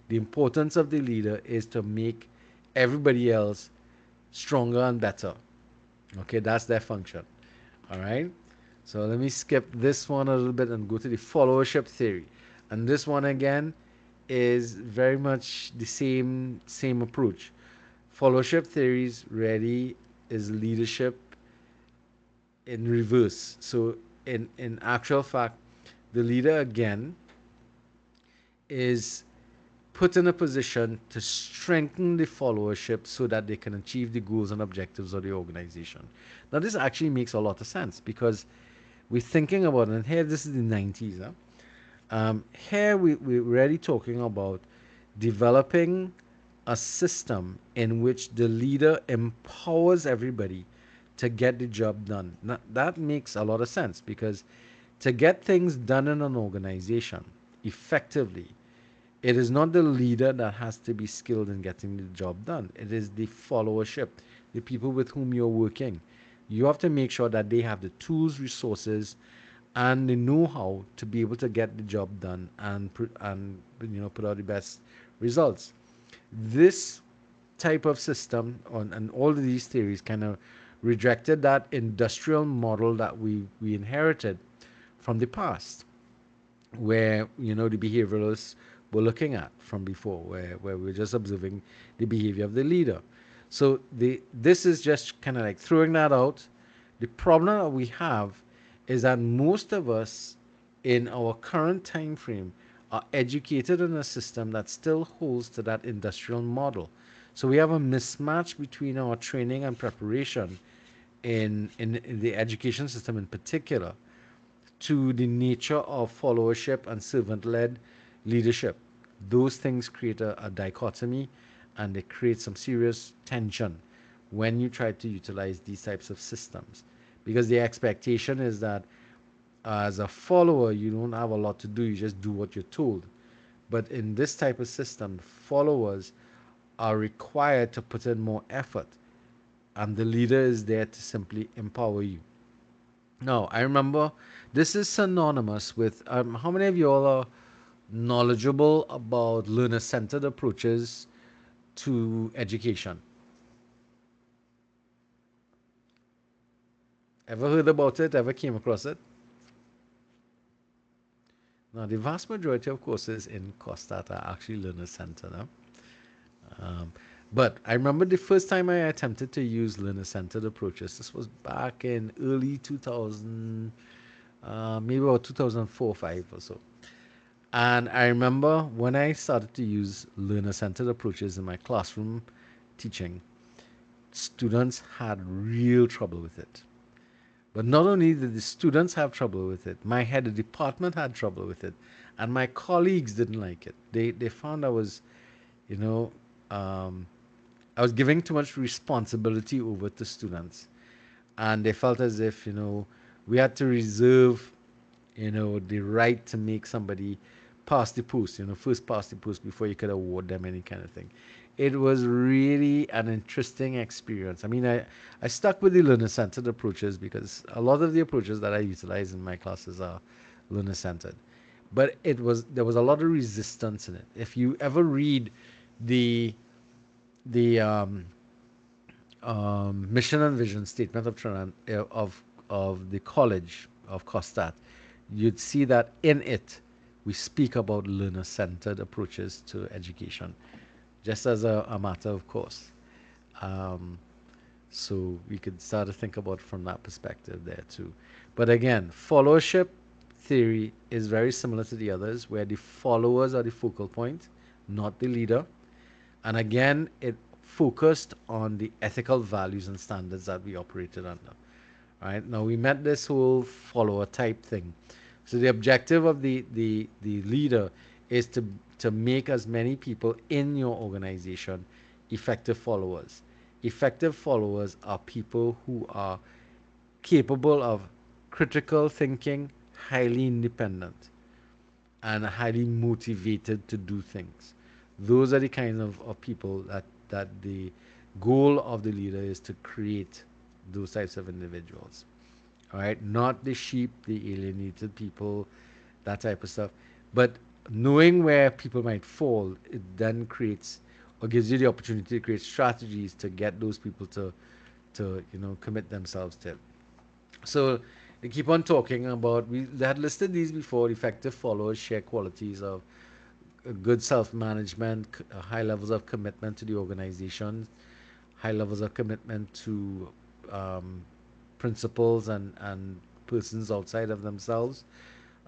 The importance of the leader is to make everybody else stronger and better. Okay, that's their function. All right. So let me skip this one a little bit and go to the followership theory. And this one again is very much the same approach. Followership theories really is leadership in reverse. So in actual fact, the leader again is put in a position to strengthen the followership so that they can achieve the goals and objectives of the organization. Now, this actually makes a lot of sense because we're thinking about it, and here this is the 90s. Huh? Here we're really talking about developing a system in which the leader empowers everybody to get the job done. Now, that makes a lot of sense because to get things done in an organization effectively, it is not the leader that has to be skilled in getting the job done. It is the followership, the people with whom you're working. You have to make sure that they have the tools, resources, and the know-how to be able to get the job done and put out the best results. This type of system and all of these theories kind of rejected that industrial model that we inherited from the past, where the behavioralists were looking at from before, where we're just observing the behavior of the leader. So this is just kind of like throwing that out. The problem that we have is that most of us in our current time frame are educated in a system that still holds to that industrial model. So we have a mismatch between our training and preparation in the education system in particular to the nature of followership and servant led leadership. Those things create a dichotomy and they create some serious tension when you try to utilize these types of systems. Because the expectation is that as a follower, you don't have a lot to do, you just do what you're told. But in this type of system, followers are required to put in more effort, and the leader is there to simply empower you. No, I remember this is synonymous with how many of you all are knowledgeable about learner centered approaches to education? Ever heard about it? Ever came across it? Now, the vast majority of courses in COSTAT are actually learner centered. Huh? Um, but I remember the first time I attempted to use learner centered approaches. This was back in early 2000, maybe about 2004 5 or so. And I remember when I started to use learner centered approaches in my classroom teaching, students had real trouble with it. But not only did the students have trouble with it, my head of department had trouble with it, and my colleagues didn't like it. They found you know, um, I was giving too much responsibility over to students, and they felt as if we had to reserve the right to make somebody pass the post, first pass the post before you could award them any kind of thing. It was really an interesting experience. I mean, I stuck with the learner-centered approaches because a lot of the approaches that I utilize in my classes are learner-centered. But there was a lot of resistance in it. If you ever read the the mission and vision statement of of the College of COSTAT, you'd see that in it we speak about learner-centered approaches to education, just as a matter of course. Um, so we could start to think about it from that perspective there too. But again, followership theory is very similar to the others, where the followers are the focal point, not the leader. And again, it focused on the ethical values and standards that we operated under. Right now, we met this whole follower type thing. So the objective of the leader is to make as many people in your organization effective followers. Effective followers are people who are capable of critical thinking, highly independent, and highly motivated to do things. Those are the kind of people that the goal of the leader is to create those types of individuals. All right, not the sheep, the alienated people, that type of stuff. But knowing where people might fall, it then creates or gives you the opportunity to create strategies to get those people to commit themselves to it. So they keep on talking about, we had listed these before. Effective followers share qualities of good self-management, high levels of commitment to the organization, high levels of commitment to um, principles and persons outside of themselves.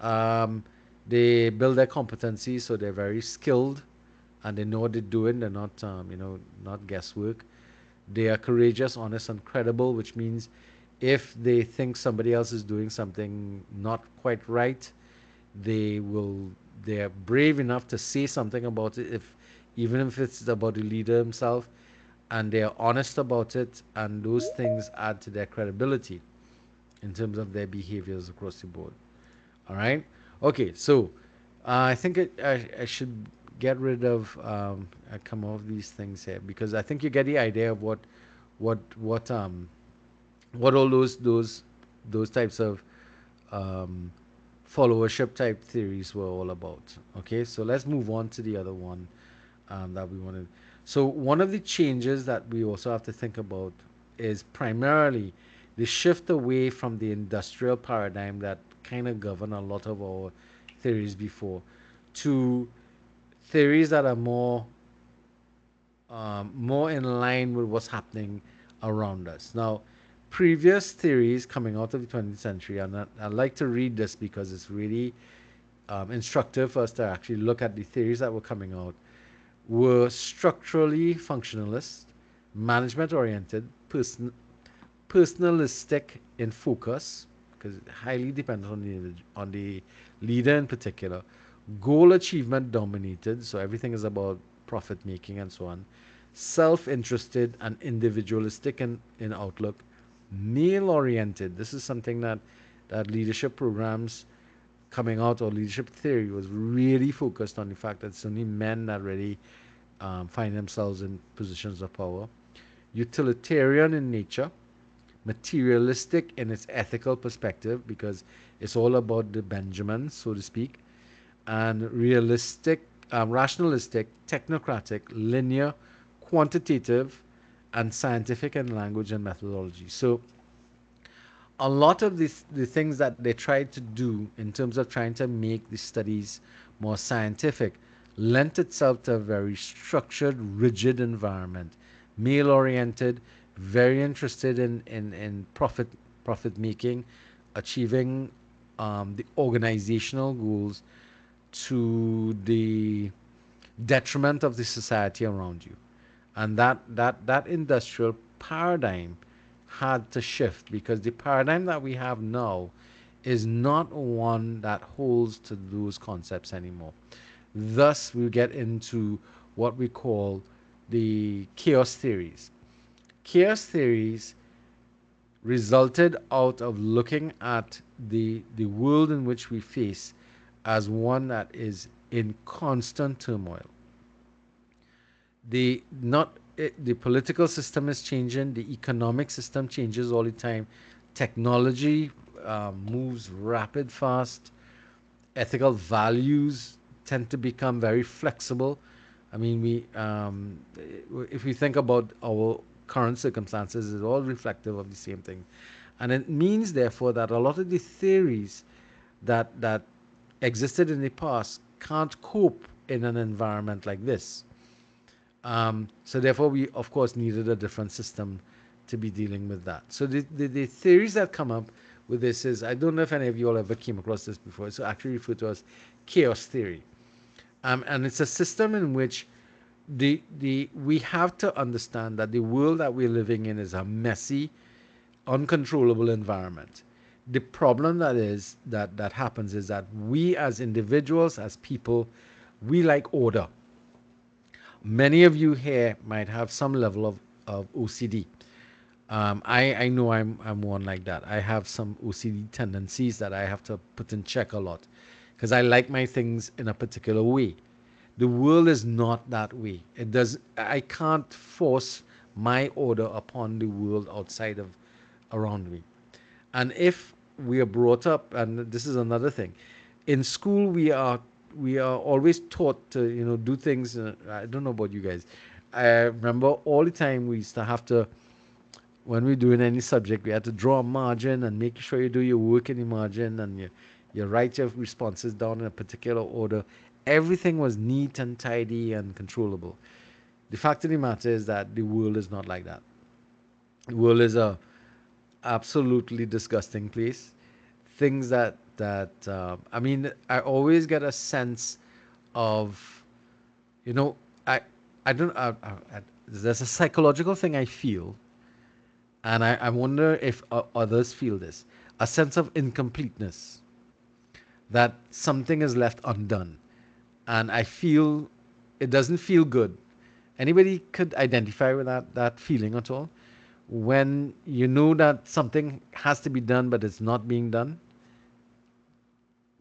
Um, they build their competencies, so they're very skilled and they know what they're doing. They're not, not guesswork. They are courageous, honest, and credible, which means if they think somebody else is doing something not quite right, they will they're brave enough to say something about it, if even if it's about the leader himself, and they're honest about it, and those things add to their credibility in terms of their behaviors across the board. All right. Okay. So I think I should get rid of come off these things here, because I think you get the idea of what what um what all those types of um, followership type theories were all about. Okay, so let's move on to the other one that we wanted. So one of the changes that we also have to think about is primarily the shift away from the industrial paradigm that kind of govern a lot of our theories before, to theories that are more in line with what's happening around us. Now, previous theories coming out of the 20th century, and I'd like to read this because it's really instructive for us to actually look at the theories that were coming out, were structurally functionalist, management oriented, personalistic in focus, because it highly depends on the leader in particular, goal achievement dominated, so everything is about profit making and so on, self-interested and individualistic in outlook, male oriented. This is something that leadership programs coming out, or leadership theory, was really focused on the fact that it's only men that really find themselves in positions of power. Utilitarian in nature, materialistic in its ethical perspective, because it's all about the Benjamin, so to speak, and realistic, rationalistic, technocratic, linear, quantitative, and scientific in language and methodology. So a lot of the things that they tried to do in terms of trying to make the studies more scientific lent itself to a very structured, rigid environment, male oriented, very interested in profit making, achieving the organizational goals to the detriment of the society around you. And that industrial paradigm had to shift because the paradigm that we have now is not one that holds to those concepts anymore. Thus, we get into what we call the chaos theories. Chaos theories resulted out of looking at the world in which we face as one that is in constant turmoil. The not the political system is changing, the economic system changes all the time, technology moves rapid fast, ethical values tend to become very flexible. I mean, if we think about our current circumstances, it's all reflective of the same thing, and it means therefore that a lot of the theories that existed in the past can't cope in an environment like this. So therefore, we of course needed a different system to be dealing with that. So the theories that come up with this is, I don't know if any of you all ever came across this before. It's actually referred to as chaos theory, and it's a system in which the we have to understand that the world that we're living in is a messy, uncontrollable environment. The problem that happens is that we as individuals, as people, we like order. Many of you here might have some level of OCD. I know I'm one like that. I have some OCD tendencies that I have to put in check a lot because I like my things in a particular way. The world is not that way. It does. I can't force my order upon the world outside of around me. And if we are brought up, and this is another thing, in school we are always taught to do things. I don't know about you guys. I remember all the time we used to have to, when we're doing any subject, we had to draw a margin and make sure you do your work in the margin and you write your responses down in a particular order. Everything was neat and tidy and controllable. The fact of the matter is that the world is not like that. The world is a absolutely disgusting place. Things I mean, I always get a sense of, you know, I I don't there's a psychological thing I feel, and I wonder if others feel this, a sense of incompleteness, that something is left undone, and I feel it doesn't feel good. Anybody could identify with that feeling at all? When you know that something has to be done but it's not being done?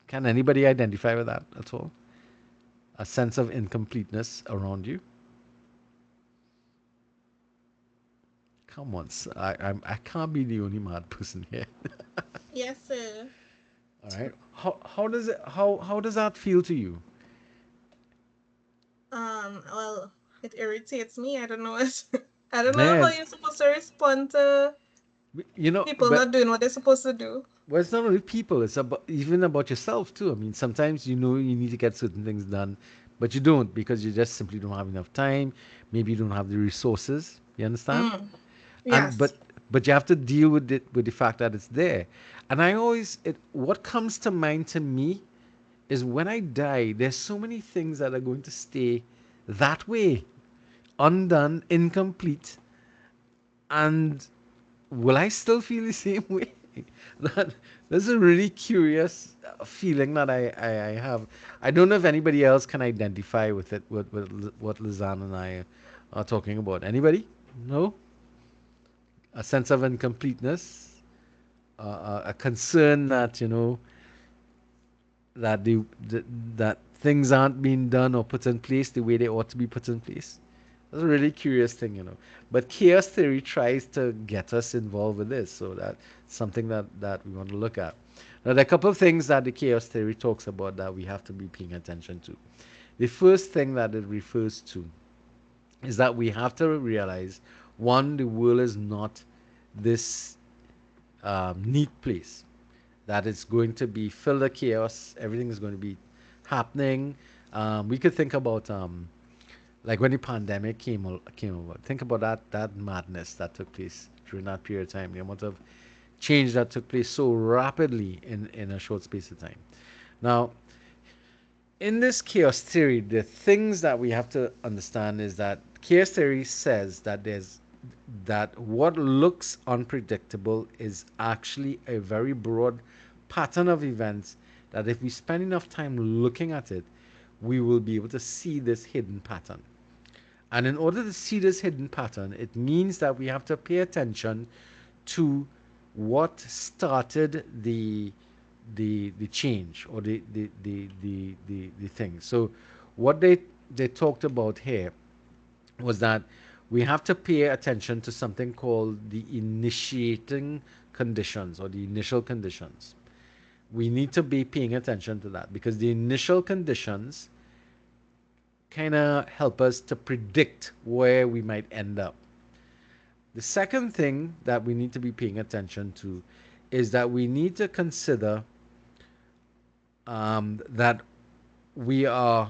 Can anybody identify with that at all? A sense of incompleteness around you? Come on, I can't be the only mad person here. Yes, sir. All right. How does that feel to you? Well, it irritates me. I don't know what, I don't know how Man, you're supposed to respond to people but not doing what they're supposed to do. well, it's not only people. It's about even about yourself too. I mean, sometimes you know you need to get certain things done, but you don't because you just simply don't have enough time. Maybe you don't have the resources. You understand? Mm, And yes. but you have to deal with it, with the fact that it's there. And I always what comes to mind to me is when I die, there's so many things that are going to stay that way, undone, incomplete, and will I still feel the same way? that That's a really curious feeling that I have. I don't know if anybody else can identify with it, with what Lizanne and I are talking about. Anybody? No? A sense of incompleteness, a concern that that that things aren't being done or put in place the way they ought to be put in place. That's a really curious thing. But chaos theory tries to get us involved with this, so that's something that we want to look at. Now, there are a couple of things that the chaos theory talks about that we have to be paying attention to. The first thing that it refers to is that we have to realize, one, the world is not this neat place, that it's going to be filled with chaos. Everything is going to be happening. We could think about like when the pandemic came over. Think about that madness that took place during that period of time. The amount of change that took place so rapidly in a short space of time. Now, in this chaos theory, the things that we have to understand is that chaos theory says that there's that what looks unpredictable is actually a very broad pattern of events that if we spend enough time looking at it, we will be able to see this hidden pattern. And in order to see this hidden pattern, it means that we have to pay attention to what started the change or the thing. So what they talked about here was that we have to pay attention to something called the initiating conditions or the initial conditions. We need to be paying attention to that because the initial conditions kind of help us to predict where we might end up. The second thing that we need to be paying attention to is that we need to consider that we are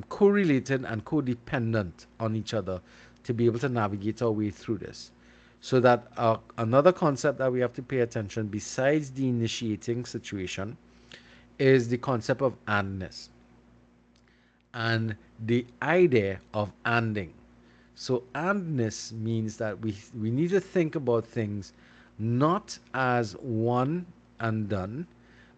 correlated and codependent on each other to be able to navigate our way through this. So that another concept that we have to pay attention besides the initiating situation is the concept of andness and the idea of anding. So andness means that we need to think about things not as one and done,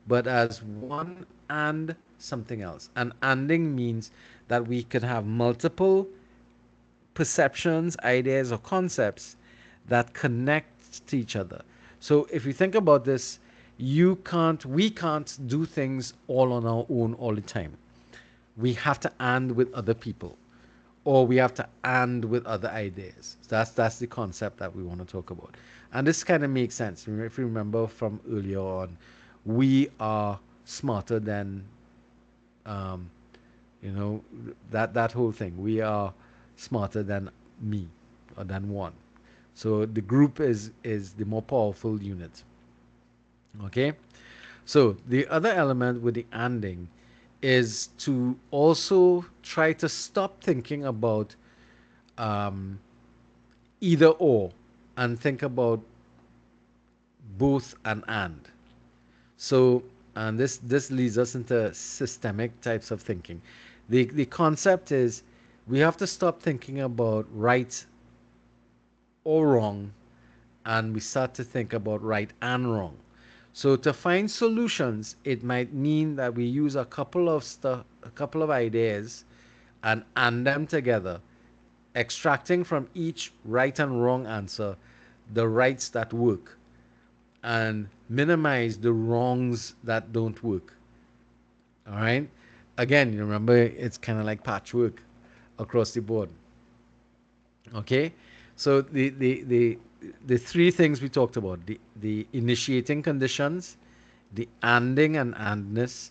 but as one and something else. And anding means that we could have multiple perceptions, ideas, or concepts that connect to each other. So if you think about this, we can't do things all on our own all the time. We have to and with other people, or we have to and with other ideas. That's the concept that we want to talk about. And this kind of makes sense. If you remember from earlier on, we are smarter than um, you know that whole thing. We are smarter than me or than one. So the group is the more powerful unit. Okay. So the other element with the anding is to also try to stop thinking about um, either or and think about both and. So, and this leads us into systemic types of thinking. The concept is we have to stop thinking about right or wrong, and we start to think about right and wrong. So to find solutions, it might mean that we use a couple of ideas, and them together, extracting from each right and wrong answer the rights that work and minimize the wrongs that don't work. All right. Again, you remember it's kind of like patchwork across the board. Okay. So the three things we talked about: the initiating conditions, the anding and andness,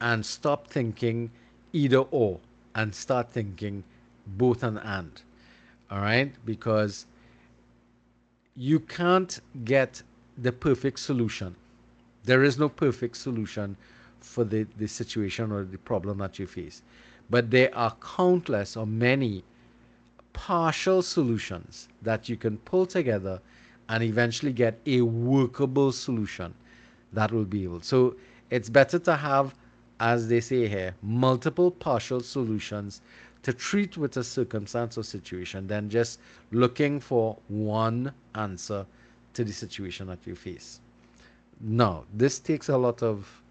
and stop thinking either or and start thinking both and. All right, because you can't get the perfect solution. There is no perfect solution for the situation or the problem that you face. But there are countless or many partial solutions that you can pull together and eventually get a workable solution that will be able. So it's better to have, as they say here, multiple partial solutions to treat with a circumstance or situation than just looking for one answer to the situation that you face. Now, this takes a lot of,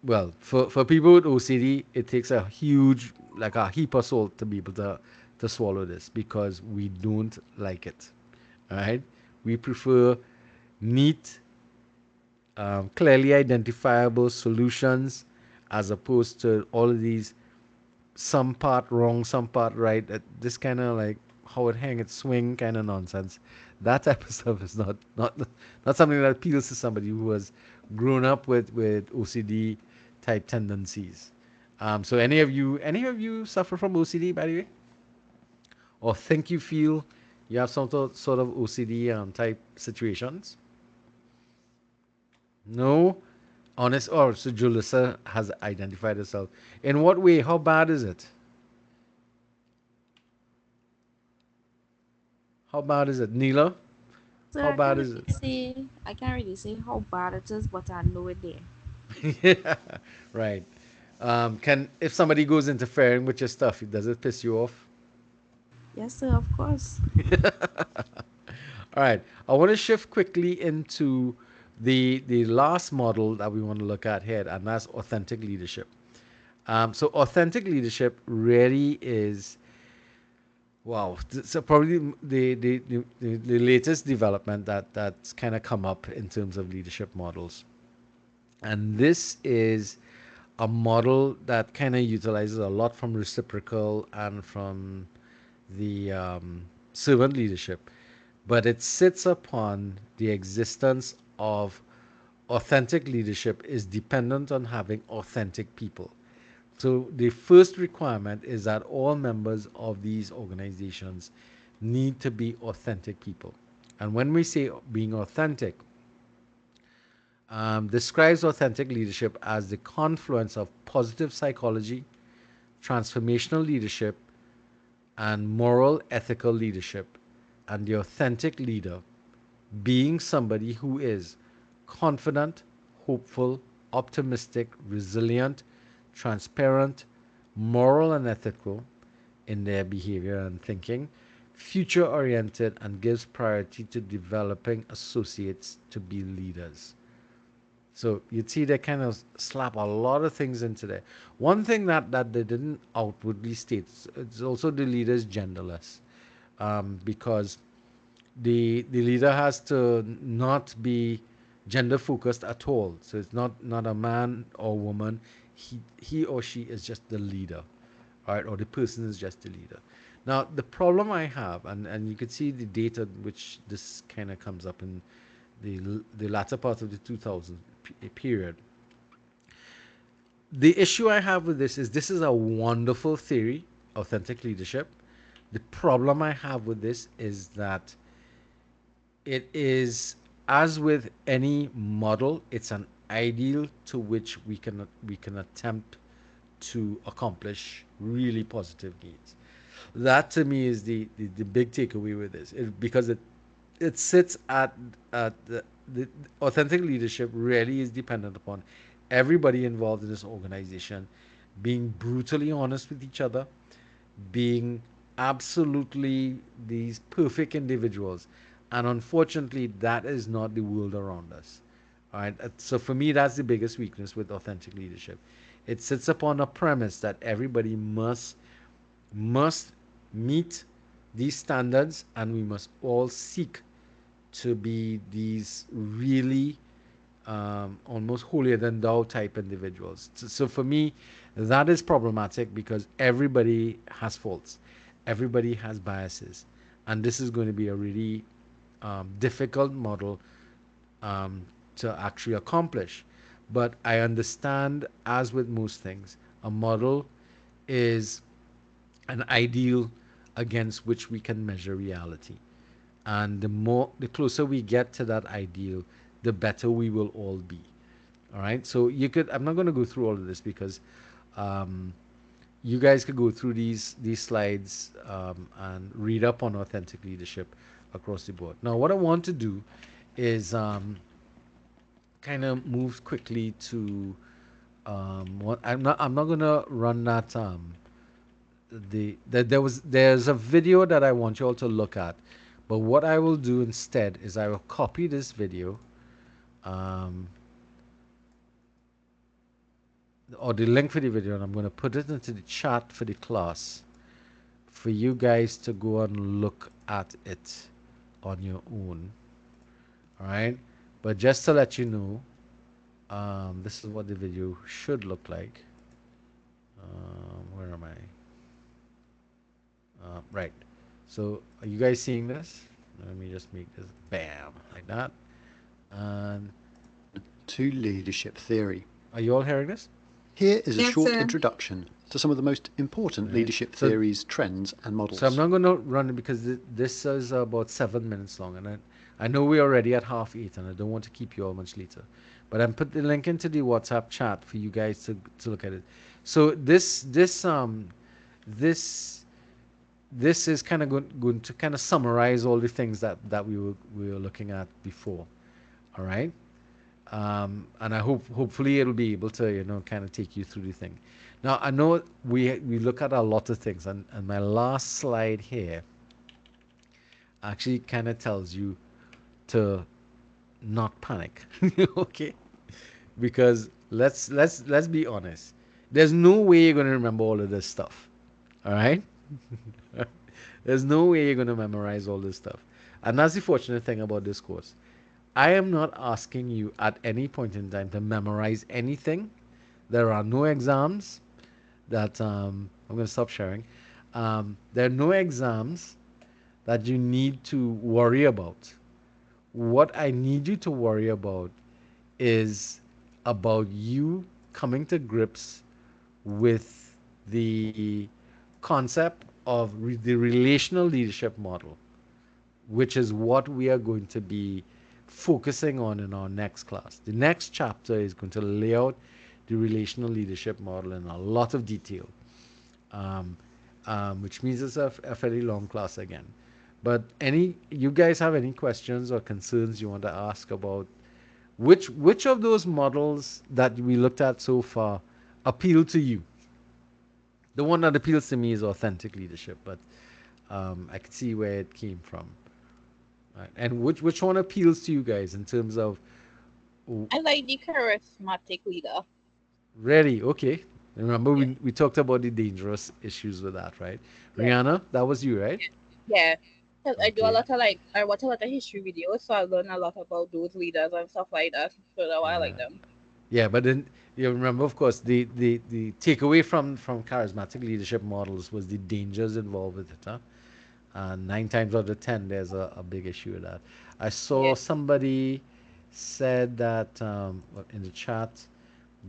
well, for people with OCD, it takes a huge, like a heap of salt to be able to swallow this because we don't like it. All right? We prefer neat, clearly identifiable solutions as opposed to all of these some part wrong, some part right. This kind of like how it hang, it swing kind of nonsense. That type of stuff is not something that appeals to somebody who has grown up with OCD type tendencies. So any of you suffer from OCD, by the way, or think you feel You have some sort of OCD type situations? No? Honest, or so Julissa has identified herself. In what way? How bad is it? How bad is it? Neela, So how bad is I can't really say how bad it is, but I know it there. it? Right. Can if somebody goes interfering with your stuff, does it piss you off? Yes, sir, of course. All right. I want to shift quickly into the last model that we want to look at here, and that's authentic leadership. So authentic leadership really is wow. So probably the latest development that's kind of come up in terms of leadership models, and this is a model that kind of utilizes a lot from reciprocal and from the servant leadership, but it sits upon the existence of authentic leadership is dependent on having authentic people. So the first requirement is that all members of these organizations need to be authentic people. And when we say being authentic, describes authentic leadership as the confluence of positive psychology, transformational leadership, and moral ethical leadership. And the authentic leader being somebody who is confident, hopeful, optimistic, resilient, transparent, moral, and ethical in their behavior and thinking, future oriented, and gives priority to developing associates to be leaders. So you'd see they kind of slap a lot of things into there. One thing that they didn't outwardly state is also the leader is genderless, because the leader has to not be gender focused at all. So it's not a man or woman. He or she is just the leader, all right, or the person is just the leader. Now the problem I have, and you can see the data which this kind of comes up in the latter part of the 2000 period. The issue I have with this is a wonderful theory, authentic leadership. The problem I have with this is that it is, as with any model, it's an ideal to which we can attempt to accomplish really positive gains. That to me is the big takeaway with this, because it sits at the authentic leadership really is dependent upon everybody involved in this organization being brutally honest with each other, being absolutely these perfect individuals. And unfortunately, that is not the world around us. All right. So for me, that's the biggest weakness with authentic leadership. It sits upon a premise that everybody must meet these standards, and we must all seek to be these really almost holier than thou type individuals. So for me, that is problematic because everybody has faults, everybody has biases, and this is going to be a really difficult model um, to actually accomplish. But I understand, as with most things, a model is an ideal against which we can measure reality. And the closer we get to that ideal, the better we will all be. All right. So I'm not going to go through all of this because um, you guys could go through these slides and read up on authentic leadership across the board. Now, what I want to do is kind of move quickly to what I'm not going to run that there's a video that I want you all to look at, but what I will do instead is I will copy this video, um, or the link for the video, and I'm going to put it into the chat for the class for you guys to go and look at it on your own. All right, but just to let you know, this is what the video should look like. Where am I? Right. So are you guys seeing this? Let me just make this bam like that. And To leadership theory. are you all hearing this? Here is a Yes, short sir. introduction to some of the most important Right. leadership So, theories, trends, and models. so I'm not going to run it because this is about 7 minutes long, and I know we're already at half eight, and I don't want to keep you all much later. But I'm put the link into the WhatsApp chat for you guys to look at it. So this this is kind of going to kind of summarize all the things that we were looking at before. All right. And I hopefully it'll be able to kind of take you through the thing. Now I know we look at a lot of things, and my last slide here actually kind of tells you to not panic, okay? Because let's be honest. There's no way you're gonna remember all of this stuff. All right? There's no way you're gonna memorize all this stuff. And that's the fortunate thing about this course. I am not asking you at any point in time to memorize anything. There are no exams that I'm going to stop sharing. There are no exams that you need to worry about. What I need you to worry about is about you coming to grips with the concept of the relational leadership model, which is what we are going to be focusing on in our next class. The next chapter is going to lay out the relational leadership model in a lot of detail, um, which means it's a fairly long class again. But you guys have any questions or concerns you want to ask about which of those models that we looked at so far appeal to you? The one that appeals to me is authentic leadership, but I can see where it came from. Right. And which one appeals to you guys in terms of I like the charismatic leader. ready? Okay. Remember Yeah. we talked about the dangerous issues with that, right? Yeah. Rihanna, that was you, right? Yeah. 'Cause I do a Okay. lot of I watch a lot of history videos, so I learn a lot about those leaders and stuff like that. So that's why I like Yeah. them. Yeah, but then you remember, of course, the takeaway from charismatic leadership models was the dangers involved with it, huh? And 9 times out of 10, there's a big issue with that. I saw Yeah. somebody said that in the chat,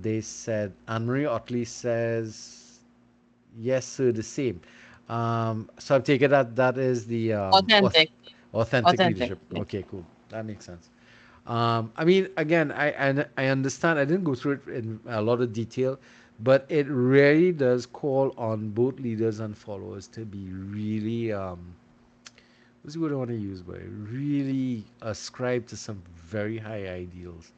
they said, Anne Marie Otley says, yes, sir, the same. So I take it that that is the Authentic. authentic Authentic. leadership. Yeah. Okay, cool. That makes sense. I mean, again, I understand. I didn't go through it in a lot of detail, but it really does call on both leaders and followers to be really what's the word I want to use, but really ascribe to some very high ideals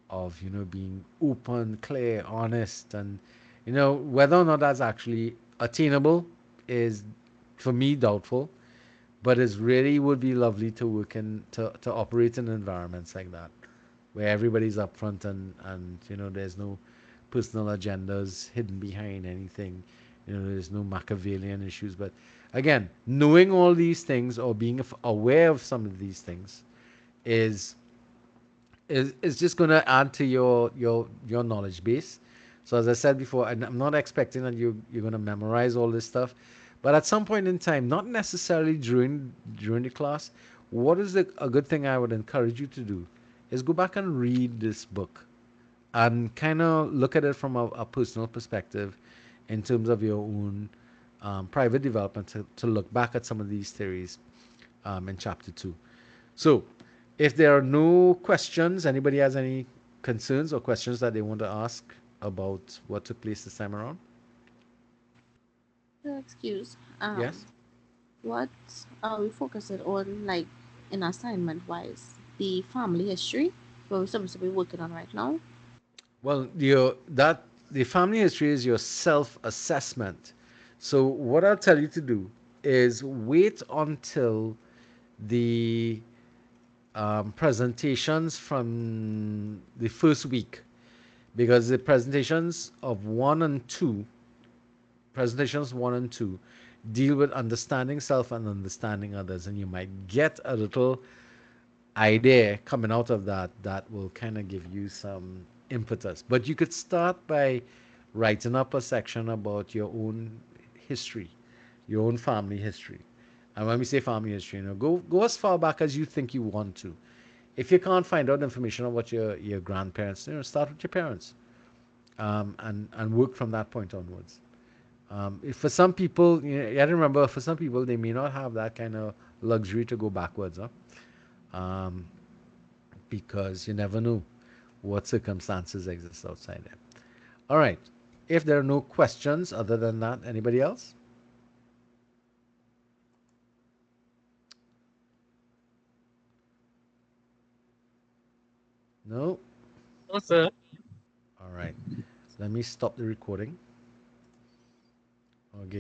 of being open, clear, honest, and whether or not that's actually attainable is for me doubtful. But it really would be lovely to work in to operate in environments like that, where everybody's upfront and there's no personal agendas hidden behind anything. There's no Machiavellian issues. But again, knowing all these things or being aware of some of these things is is just going to add to your knowledge base. So as I said before, I'm not expecting that you're going to memorize all this stuff, but at some point in time, not necessarily during the class, what is a good thing I would encourage you to do is go back and read this book and kind of look at it from a personal perspective in terms of your own private development to look back at some of these theories in chapter 2. So, if there are no questions, anybody has any concerns or questions that they want to ask about what took place this time around? Excuse. Yes? What are we focusing on, like, in assignment wise? The family history, what we're supposed to be working on right now. Well, the family history is your self-assessment. So what I'll tell you to do is wait until the presentations from the first week, because the presentations one and two deal with understanding self and understanding others, and you might get a little idea coming out of that will kind of give you some impetus. But you could start by writing up a section about your own history, your own family history. And when we say family history, go as far back as you think you want to. If you can't find out information about your grandparents, start with your parents. and work from that point onwards. If for some people, you got to remember, for some people, they may not have that kind of luxury to go backwards, huh? Because you never know what circumstances exist outside there. All right. If there are no questions other than that, anybody else? No? No, sir. All right. Let me stop the recording. Okay.